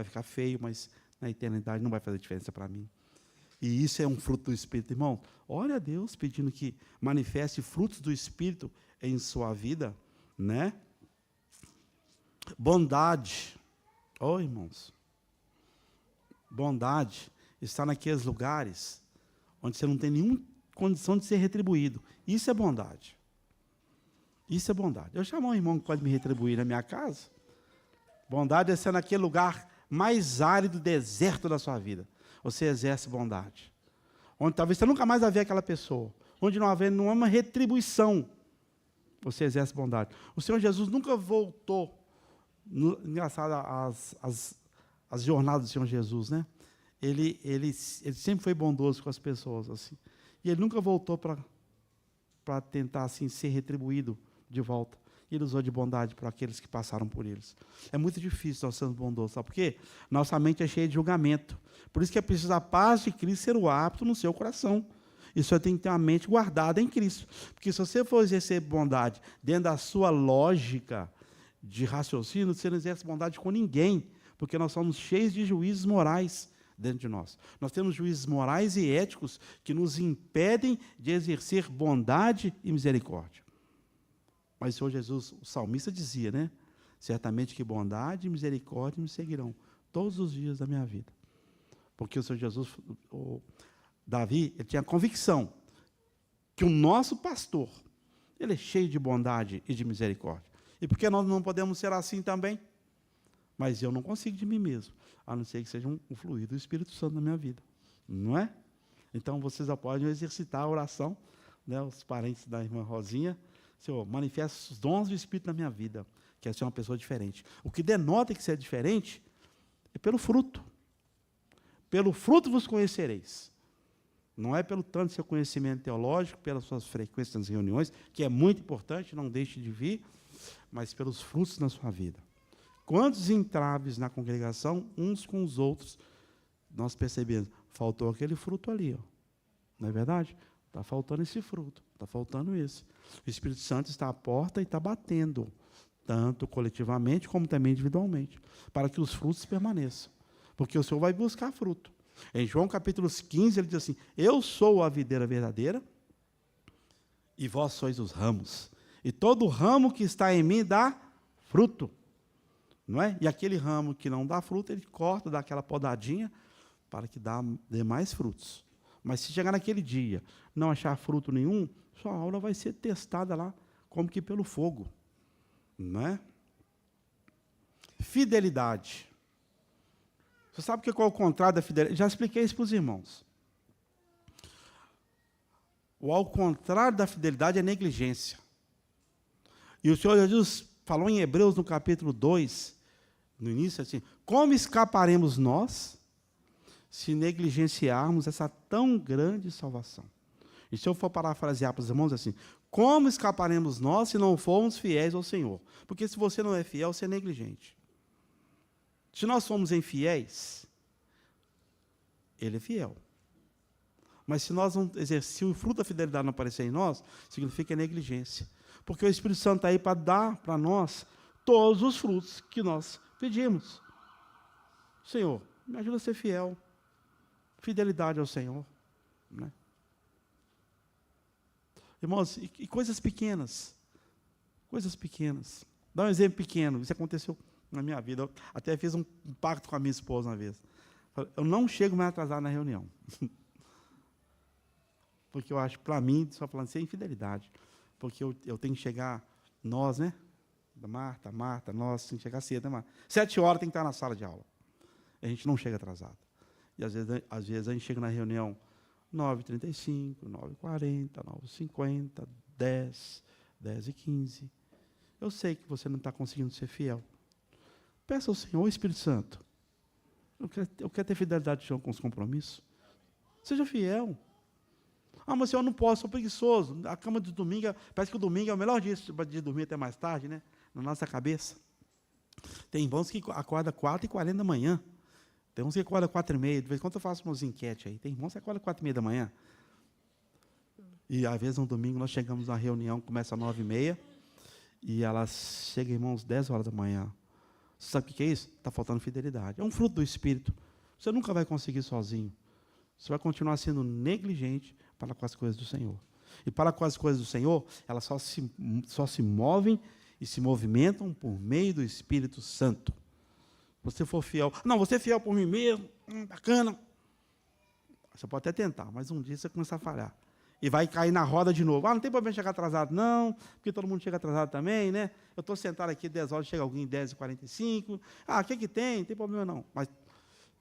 ficar feio, mas na eternidade não vai fazer diferença para mim. E isso é um fruto do Espírito. Irmão, ore a Deus pedindo que manifeste frutos do Espírito em sua vida, né? Bondade. Irmãos. Bondade está naqueles lugares onde você não tem nenhuma condição de ser retribuído. Isso é bondade. Isso é bondade. Eu chamo um irmão que pode me retribuir na minha casa. Bondade é ser naquele lugar mais árido, deserto da sua vida. Você exerce bondade. Onde talvez você nunca mais vai ver aquela pessoa. Onde não há uma retribuição. Você exerce bondade. O Senhor Jesus nunca voltou. Engraçado, as jornadas do Senhor Jesus, né? Ele sempre foi bondoso com as pessoas. Assim. E ele nunca voltou para tentar assim, ser retribuído de volta. Ele usou de bondade para aqueles que passaram por eles. É muito difícil nós sermos bondosos, sabe por quê? Nossa mente é cheia de julgamento. Por isso que é preciso a paz de Cristo ser o hábito no seu coração. E você tem que ter a mente guardada em Cristo. Porque se você for exercer bondade dentro da sua lógica de raciocínio, você não exerce bondade com ninguém, porque nós somos cheios de juízos morais dentro de nós. Nós temos juízos morais e éticos que nos impedem de exercer bondade e misericórdia. Mas o Senhor Jesus, o salmista dizia, né? Certamente que bondade e misericórdia me seguirão todos os dias da minha vida. Porque o Senhor Jesus, o Davi, ele tinha a convicção que o nosso pastor, ele é cheio de bondade e de misericórdia. E por que nós não podemos ser assim também? Mas eu não consigo de mim mesmo, a não ser que seja um fluir do Espírito Santo na minha vida. Não é? Então, vocês já podem exercitar a oração, né, os parentes da irmã Rosinha. Senhor, manifesta os dons do Espírito na minha vida, que é ser uma pessoa diferente. O que denota que você é diferente é pelo fruto. Pelo fruto vos conhecereis. Não é pelo tanto do seu conhecimento teológico, pelas suas frequências nas reuniões, que é muito importante, não deixe de vir, mas pelos frutos na sua vida. Quantos entraves na congregação, uns com os outros, nós percebemos, faltou aquele fruto ali, ó. Não é verdade? Está faltando esse fruto, está faltando esse. O Espírito Santo está à porta e está batendo, tanto coletivamente como também individualmente, para que os frutos permaneçam. Porque o Senhor vai buscar fruto. Em João capítulo 15, ele diz assim, eu sou a videira verdadeira e vós sois os ramos. E todo ramo que está em mim dá fruto. Não é? E aquele ramo que não dá fruto, ele corta, dá aquela podadinha para que dê mais frutos. Mas se chegar naquele dia, não achar fruto nenhum, sua aula vai ser testada lá, como que pelo fogo. Não é? Fidelidade. Você sabe qual é o contrário da fidelidade? Já expliquei isso para os irmãos. O ao contrário da fidelidade é negligência. E o Senhor Jesus falou em Hebreus, no capítulo 2, no início, assim, como escaparemos nós se negligenciarmos essa tão grande salvação? E se eu for parafrasear para os irmãos, assim, como escaparemos nós se não formos fiéis ao Senhor? Porque se você não é fiel, você é negligente. Se nós somos infiéis, Ele é fiel. Mas se nós não exercer o fruto da fidelidade não aparecer em nós, significa negligência. Porque o Espírito Santo está aí para dar para nós todos os frutos que nós pedimos. Senhor, me ajuda a ser fiel. Fidelidade ao Senhor. Né? Irmãos, e coisas pequenas. Coisas pequenas. Dá um exemplo pequeno. Isso aconteceu na minha vida. Eu até fiz um pacto com a minha esposa uma vez. Eu não chego mais atrasado na reunião. Porque eu acho, para mim, só falando assim, é infidelidade. Porque eu tenho que chegar, nós, né? Marta, nós, tem que chegar cedo, né, Marta? 7 horas tem que estar na sala de aula. A gente não chega atrasado. E às vezes a gente chega na reunião 9h35, 9h40, 9h50, 10, 10h15. Eu sei que você não está conseguindo ser fiel. Peça ao Senhor, o Espírito Santo. Eu quero ter fidelidade com os compromissos. Seja fiel. Ah, mas Senhor, eu não posso, sou preguiçoso. A cama de domingo, parece que o domingo é o melhor dia de dormir até mais tarde, né? Na nossa cabeça. Tem irmãos que acordam 4h40 da manhã. Tem uns que acordam 4h30. De vez em quando eu faço umas enquetes aí. Tem irmãos que acordam 4h30 da manhã. E, às vezes, no domingo, nós chegamos na reunião, começa às 9h30, e elas chegam, irmãos, 10 horas da manhã. Você sabe o que é isso? Está faltando fidelidade. É um fruto do Espírito. Você nunca vai conseguir sozinho. Você vai continuar sendo negligente para com as coisas do Senhor. E para com as coisas do Senhor, elas só se movem e se movimentam por meio do Espírito Santo. Você for fiel. Não, você é fiel por mim mesmo. Bacana. Você pode até tentar, mas um dia você começa a falhar. E vai cair na roda de novo. Ah, não tem problema chegar atrasado, não, porque todo mundo chega atrasado também, né? Eu estou sentado aqui 10 horas, chega alguém 10h45. Ah, o que tem? Não tem problema, não.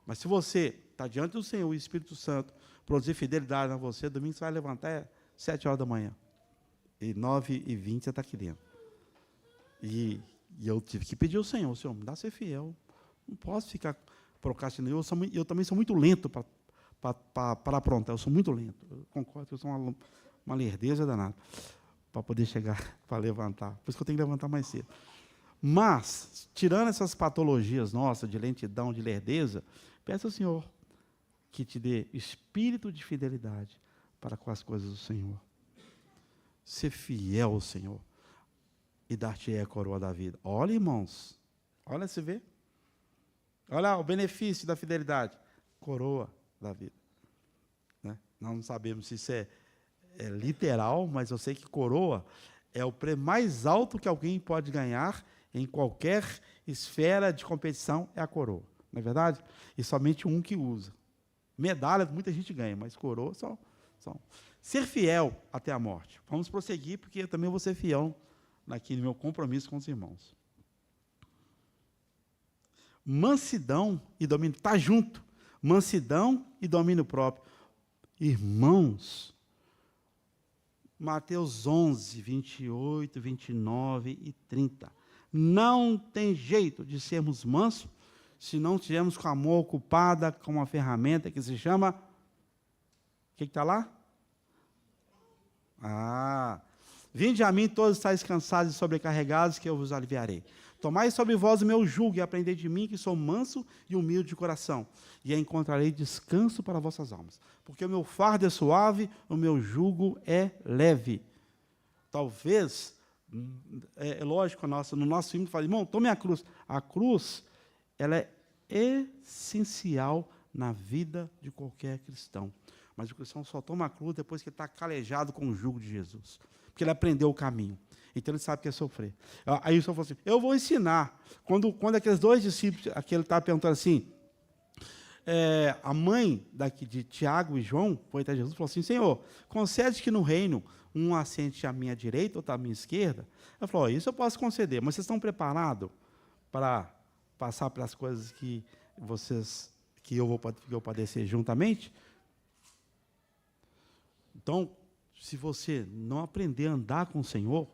Mas se você está diante do Senhor, o Espírito Santo, produzir fidelidade a você, domingo você vai levantar 7 horas da manhã. E 9h20 você está aqui dentro. E eu tive que pedir ao Senhor, Senhor, me dá a ser fiel. Não posso ficar procrastinando. Eu também sou muito lento para aprontar. Eu sou muito lento. Eu concordo que eu sou uma lerdeza danada para poder chegar, para levantar. Por isso que eu tenho que levantar mais cedo. Mas, tirando essas patologias nossas, de lentidão, de lerdeza, peça ao Senhor que te dê espírito de fidelidade para com as coisas do Senhor. Ser fiel ao Senhor e dar-te a coroa da vida. Olha, irmãos, olha, você vê? Olha o benefício da fidelidade. Coroa da vida. Né? Nós não sabemos se isso é literal, mas eu sei que coroa é o prêmio mais alto que alguém pode ganhar em qualquer esfera de competição, é a coroa. Não é verdade? E somente um que usa. Medalha, muita gente ganha, mas coroa só. Ser fiel até a morte. Vamos prosseguir, porque eu também vou ser fiel naquele meu compromisso com os irmãos. Mansidão e domínio. Está junto. Mansidão e domínio próprio. Irmãos, Mateus 11, 28, 29 e 30. Não tem jeito de sermos mansos se não tivermos com a mão ocupada com uma ferramenta que se chama... O que está lá? Vinde a mim todos estáis cansados e sobrecarregados, que eu vos aliviarei. Tomai sobre vós o meu jugo e aprendei de mim, que sou manso e humilde de coração, e encontrarei descanso para vossas almas. Porque o meu fardo é suave, o meu jugo é leve. Talvez, é lógico, no nosso hino fala, irmão, tome a cruz. A cruz, ela é essencial na vida de qualquer cristão. Mas o cristão só toma a cruz depois que ele está calejado com o jugo de Jesus. Porque ele aprendeu o caminho. Então ele sabe que é sofrer. Aí o Senhor falou assim, eu vou ensinar. Quando aqueles dois discípulos, aquele estava perguntando assim, a mãe de Tiago e João foi até Jesus e falou assim, Senhor, concede que no reino um assente à minha direita, outro à minha esquerda? Ele falou, isso eu posso conceder, mas vocês estão preparados para passar pelas coisas que eu vou padecer juntamente? Então, se você não aprender a andar com o Senhor,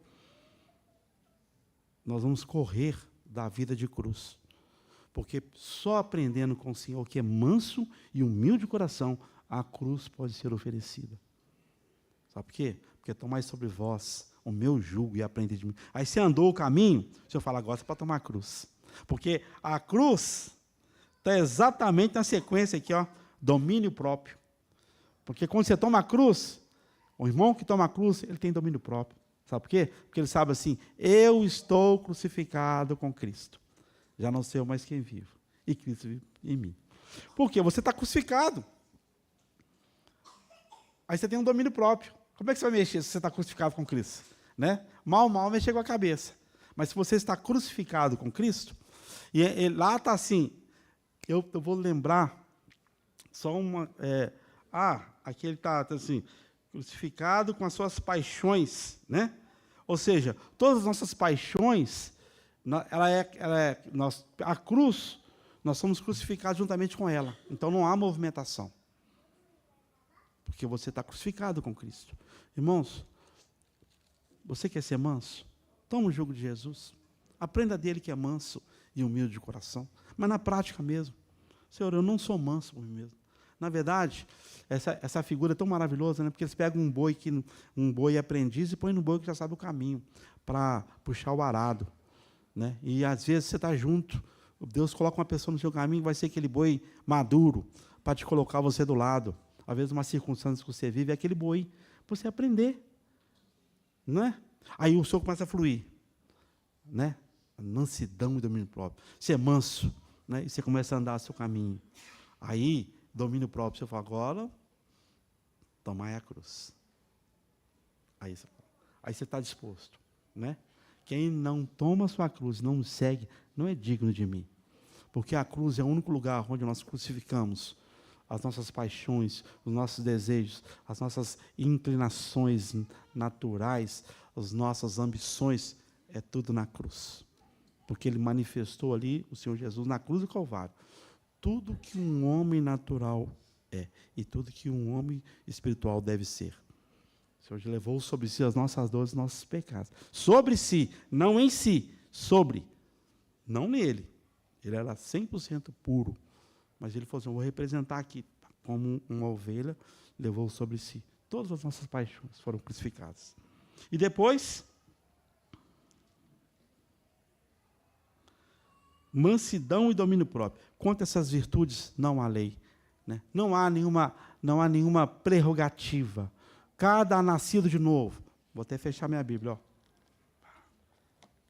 nós vamos correr da vida de cruz. Porque só aprendendo com o Senhor, que é manso e humilde de coração, a cruz pode ser oferecida. Sabe por quê? Porque tomai sobre vós o meu jugo e aprendei de mim. Aí você andou o caminho, o Senhor fala, agora você pode tomar a cruz. Porque a cruz está exatamente na sequência aqui, ó, domínio próprio. Porque quando você toma a cruz, o irmão que toma a cruz, ele tem domínio próprio. Sabe por quê? Porque ele sabe assim, eu estou crucificado com Cristo. Já não sou eu mais quem vivo. E Cristo vive em mim. Por quê? Você está crucificado. Aí você tem um domínio próprio. Como é que você vai mexer se você está crucificado com Cristo? Né? Mal mexer com a cabeça. Mas se você está crucificado com Cristo, e lá está assim, eu vou lembrar só uma... aqui ele está assim, crucificado com as suas paixões, né? Ou seja, todas as nossas paixões, a cruz, nós somos crucificados juntamente com ela. Então não há movimentação. Porque você está crucificado com Cristo. Irmãos, você quer ser manso? Toma o jugo de Jesus. Aprenda dele que é manso e humilde de coração. Mas na prática mesmo. Senhor, eu não sou manso por mim mesmo. Na verdade, essa figura é tão maravilhosa, né? Porque eles pegam um boi aprendiz e põem no boi que já sabe o caminho, para puxar o arado. Né? E às vezes você está junto, Deus coloca uma pessoa no seu caminho, vai ser aquele boi maduro, para te colocar você do lado. Às vezes uma circunstância que você vive é aquele boi, para você aprender. Não é? Aí o Senhor começa a fluir. Né? Mansidão e domínio próprio. Você é manso, né? E você começa a andar o seu caminho. Aí, domínio próprio, você fala, agora, tomai a cruz. Aí você está disposto. Né? Quem não toma a sua cruz, não me segue, não é digno de mim. Porque a cruz é o único lugar onde nós crucificamos as nossas paixões, os nossos desejos, as nossas inclinações naturais, as nossas ambições, é tudo na cruz. Porque ele manifestou ali, o Senhor Jesus, na cruz do Calvário, tudo que um homem natural é e tudo que um homem espiritual deve ser. O Senhor levou sobre si as nossas dores e nossos pecados. Sobre si, não em si, sobre. Não nele. Ele era 100% puro. Mas ele falou assim, eu vou representar aqui, como uma ovelha, levou sobre si. Todas as nossas paixões foram crucificadas. E depois, mansidão e domínio próprio. Contra essas virtudes, não há lei. Né? Não há nenhuma não há nenhuma prerrogativa. Cada nascido de novo, vou até fechar minha Bíblia, ó.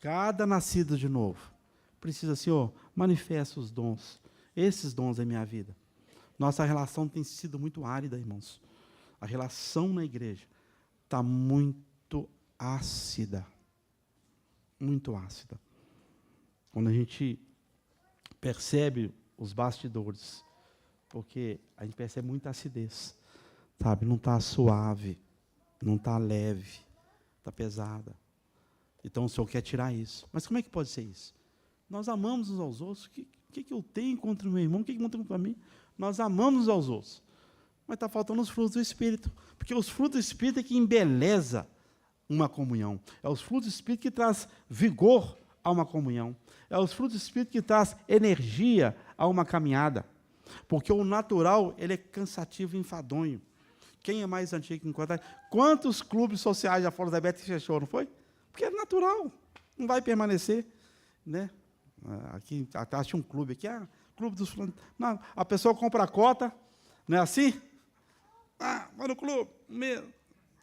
Cada nascido de novo precisa, Senhor, manifesta os dons, esses dons da minha vida. Nossa relação tem sido muito árida, irmãos. A relação na igreja está muito ácida. Muito ácida. Quando a gente percebe os bastidores, porque a gente percebe muita acidez, sabe? Não está suave, não está leve, está pesada. Então o Senhor quer tirar isso. Mas como é que pode ser isso? Nós amamos uns aos outros. O que eu tenho contra o meu irmão? O que eu tenho contra mim? Nós amamos uns aos outros. Mas está faltando os frutos do Espírito. Porque os frutos do Espírito é que embeleza uma comunhão. É os frutos do Espírito que traz vigor a uma comunhão. É os frutos do Espírito que traz energia a uma caminhada. Porque o natural, ele é cansativo e enfadonho. Quem é mais antigo que encontra? Quantos clubes sociais já foram da Beta e fechou, não foi? Porque é natural, não vai permanecer, né? Aqui atrás tinha um clube aqui, clube dos fulanos. Não, a pessoa compra a cota, não é assim? Vai no clube, mesmo.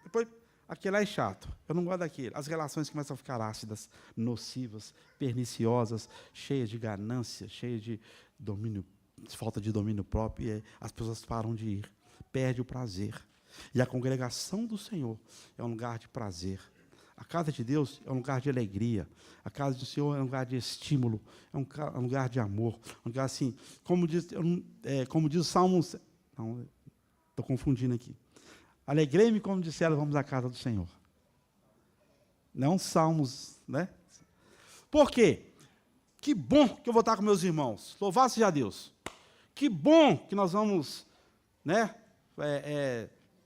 Depois, aquele lá é chato, eu não gosto daquele. As relações começam a ficar ácidas, nocivas, perniciosas, cheias de ganância, cheias de domínio, falta de domínio próprio, e as pessoas param de ir, perde o prazer. E a congregação do Senhor é um lugar de prazer. A casa de Deus é um lugar de alegria. A casa do Senhor é um lugar de estímulo, é um lugar de amor. Um lugar assim, como diz o Salmo... Não, estou confundindo aqui. Alegrei-me como disseram, vamos à casa do Senhor. Não Salmos, né? Por quê? Que bom que eu vou estar com meus irmãos. Louvado seja Deus. Que bom que nós vamos, né,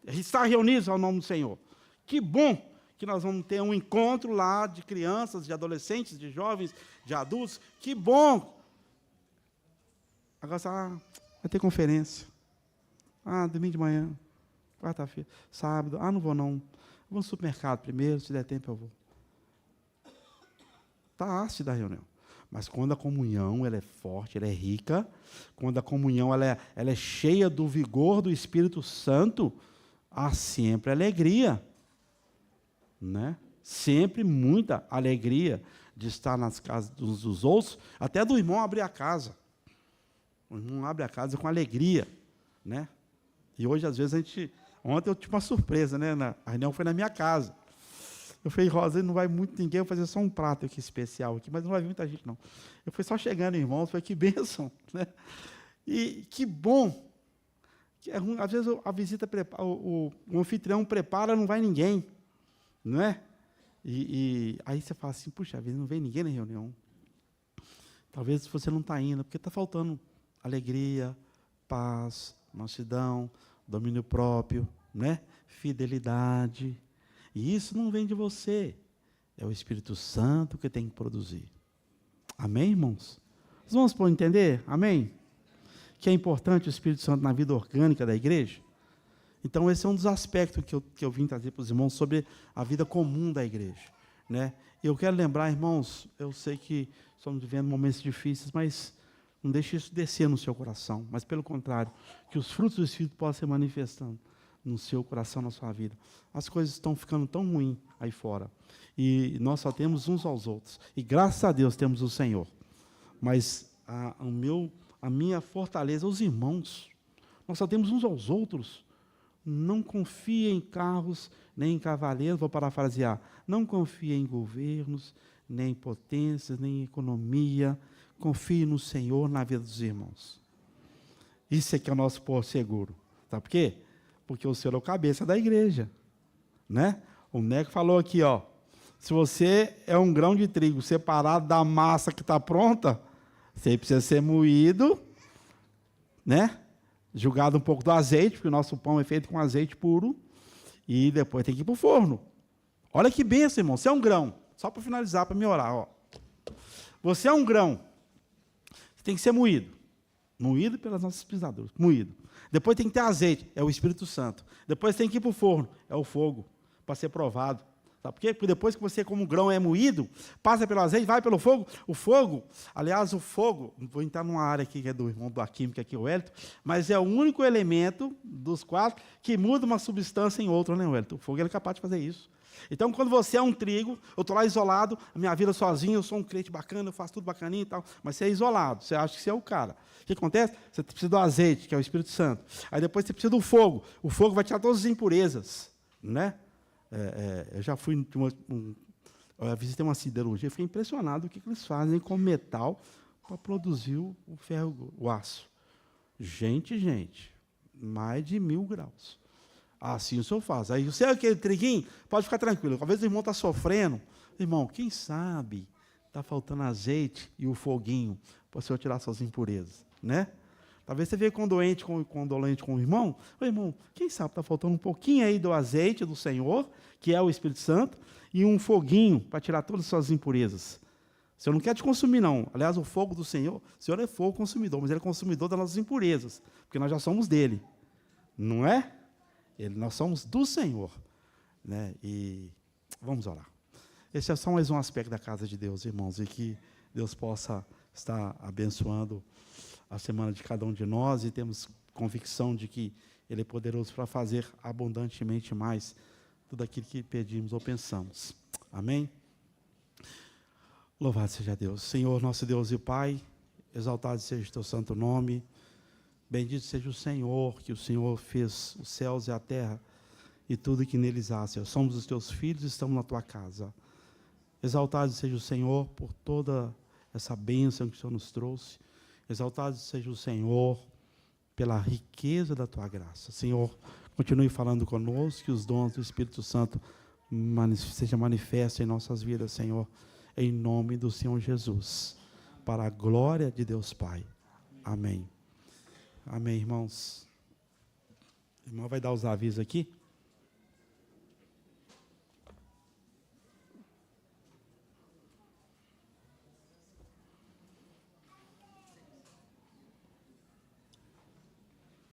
estar reunidos ao nome do Senhor. Que bom que nós vamos ter um encontro lá de crianças, de adolescentes, de jovens, de adultos. Que bom! Agora, vai ter conferência. Domingo de manhã, quarta-feira, sábado. Não vou não. Vou no supermercado primeiro, se der tempo eu vou. Está ácida a reunião. Mas quando a comunhão ela é forte, ela é rica, quando a comunhão ela é cheia do vigor do Espírito Santo, há sempre alegria. Né? Sempre muita alegria de estar nas casas dos outros, até do irmão abrir a casa. O irmão abre a casa com alegria, né? E hoje, às vezes, ontem eu tive uma surpresa, né? A reunião foi na minha casa. Eu falei, Rosa, não vai muito ninguém, eu vou fazer só um prato aqui especial, aqui, mas não vai vir muita gente, não. Eu fui só chegando, irmãos, falei, que bênção, né? E que bom. Às vezes a visita, o anfitrião prepara, não vai ninguém. Não é? E aí você fala assim, puxa vida, não vem ninguém na reunião. Talvez você não está indo, porque está faltando alegria, paz, mansidão, domínio próprio, né? Fidelidade. E isso não vem de você. É o Espírito Santo que tem que produzir. Amém, irmãos? Os irmãos podem entender? Amém? Que é importante o Espírito Santo na vida orgânica da igreja? Então, esse é um dos aspectos que eu vim trazer para os irmãos sobre a vida comum da igreja. Né? E eu quero lembrar, irmãos, eu sei que estamos vivendo momentos difíceis, mas não deixe isso descer no seu coração. Mas, pelo contrário, que os frutos do Espírito possam se manifestando no seu coração, na sua vida. As coisas estão ficando tão ruins aí fora. E nós só temos uns aos outros. E, graças a Deus, temos o Senhor. Mas a minha fortaleza, os irmãos, nós só temos uns aos outros. Não confie em carros, nem em cavaleiros, vou parafrasear, não confie em governos, nem em potências, nem em economia, confie no Senhor, na vida dos irmãos. Isso é que é o nosso porto seguro. Sabe por quê? Porque o Senhor é o cabeça da igreja. Né? O Neco falou aqui, se você é um grão de trigo separado da massa que está pronta, você precisa ser moído, né? Julgado um pouco do azeite, porque o nosso pão é feito com azeite puro, e depois tem que ir para o forno. Olha que bênção, irmão. Você é um grão. Só para finalizar, para me orar. Você é um grão. Você tem que ser moído. Moído pelas nossas pisaduras. Moído. Depois tem que ter azeite. É o Espírito Santo. Depois tem que ir para o forno. É o fogo. Para ser provado. Sabe por quê? Porque depois que você, como grão, é moído, passa pelo azeite, vai pelo fogo. O fogo, aliás, não vou entrar numa área aqui que é do irmão da química, aqui, o Wellington, mas é o único elemento dos 4 que muda uma substância em outra, né, Wellington? O fogo ele é capaz de fazer isso. Então, quando você é um trigo, eu estou lá isolado, a minha vida sozinho, eu sou um crente bacana, eu faço tudo bacaninho e tal, mas você é isolado, você acha que você é o cara. O que acontece? Você precisa do azeite, que é o Espírito Santo. Aí depois você precisa do fogo. O fogo vai tirar todas as impurezas, né? Eu já fui, eu visitei uma siderurgia, fiquei impressionado com o que eles fazem com metal para produzir o ferro, o aço. Gente, mais de 1000 graus. Assim o senhor faz. Aí você é aquele triguinho, pode ficar tranquilo. Talvez o irmão está sofrendo. Irmão, quem sabe está faltando azeite e o foguinho para o senhor tirar suas impurezas, né? Talvez você veja condolente com o irmão. Ô, irmão, quem sabe está faltando um pouquinho aí do azeite do Senhor, que é o Espírito Santo, e um foguinho para tirar todas as suas impurezas. O Senhor não quer te consumir, não. Aliás, o fogo do Senhor, o Senhor é fogo consumidor, mas Ele é consumidor das nossas impurezas, porque nós já somos dele. Não é? Nós somos do Senhor. Né? E vamos orar. Esse é só mais um aspecto da casa de Deus, irmãos, e que Deus possa estar abençoando a semana de cada um de nós, e temos convicção de que Ele é poderoso para fazer abundantemente mais tudo aquilo que pedimos ou pensamos. Amém? Louvado seja Deus. Senhor, nosso Deus e Pai, exaltado seja o Teu santo nome, bendito seja o Senhor, que o Senhor fez os céus e a terra e tudo que neles há, Senhor. Somos os Teus filhos e estamos na Tua casa. Exaltado seja o Senhor por toda essa bênção que o Senhor nos trouxe. Exaltado seja o Senhor pela riqueza da Tua graça. Senhor, continue falando conosco, que os dons do Espírito Santo sejam manifestos em nossas vidas, Senhor, em nome do Senhor Jesus, para a glória de Deus Pai. Amém. Amém, irmãos. O irmão vai dar os avisos aqui.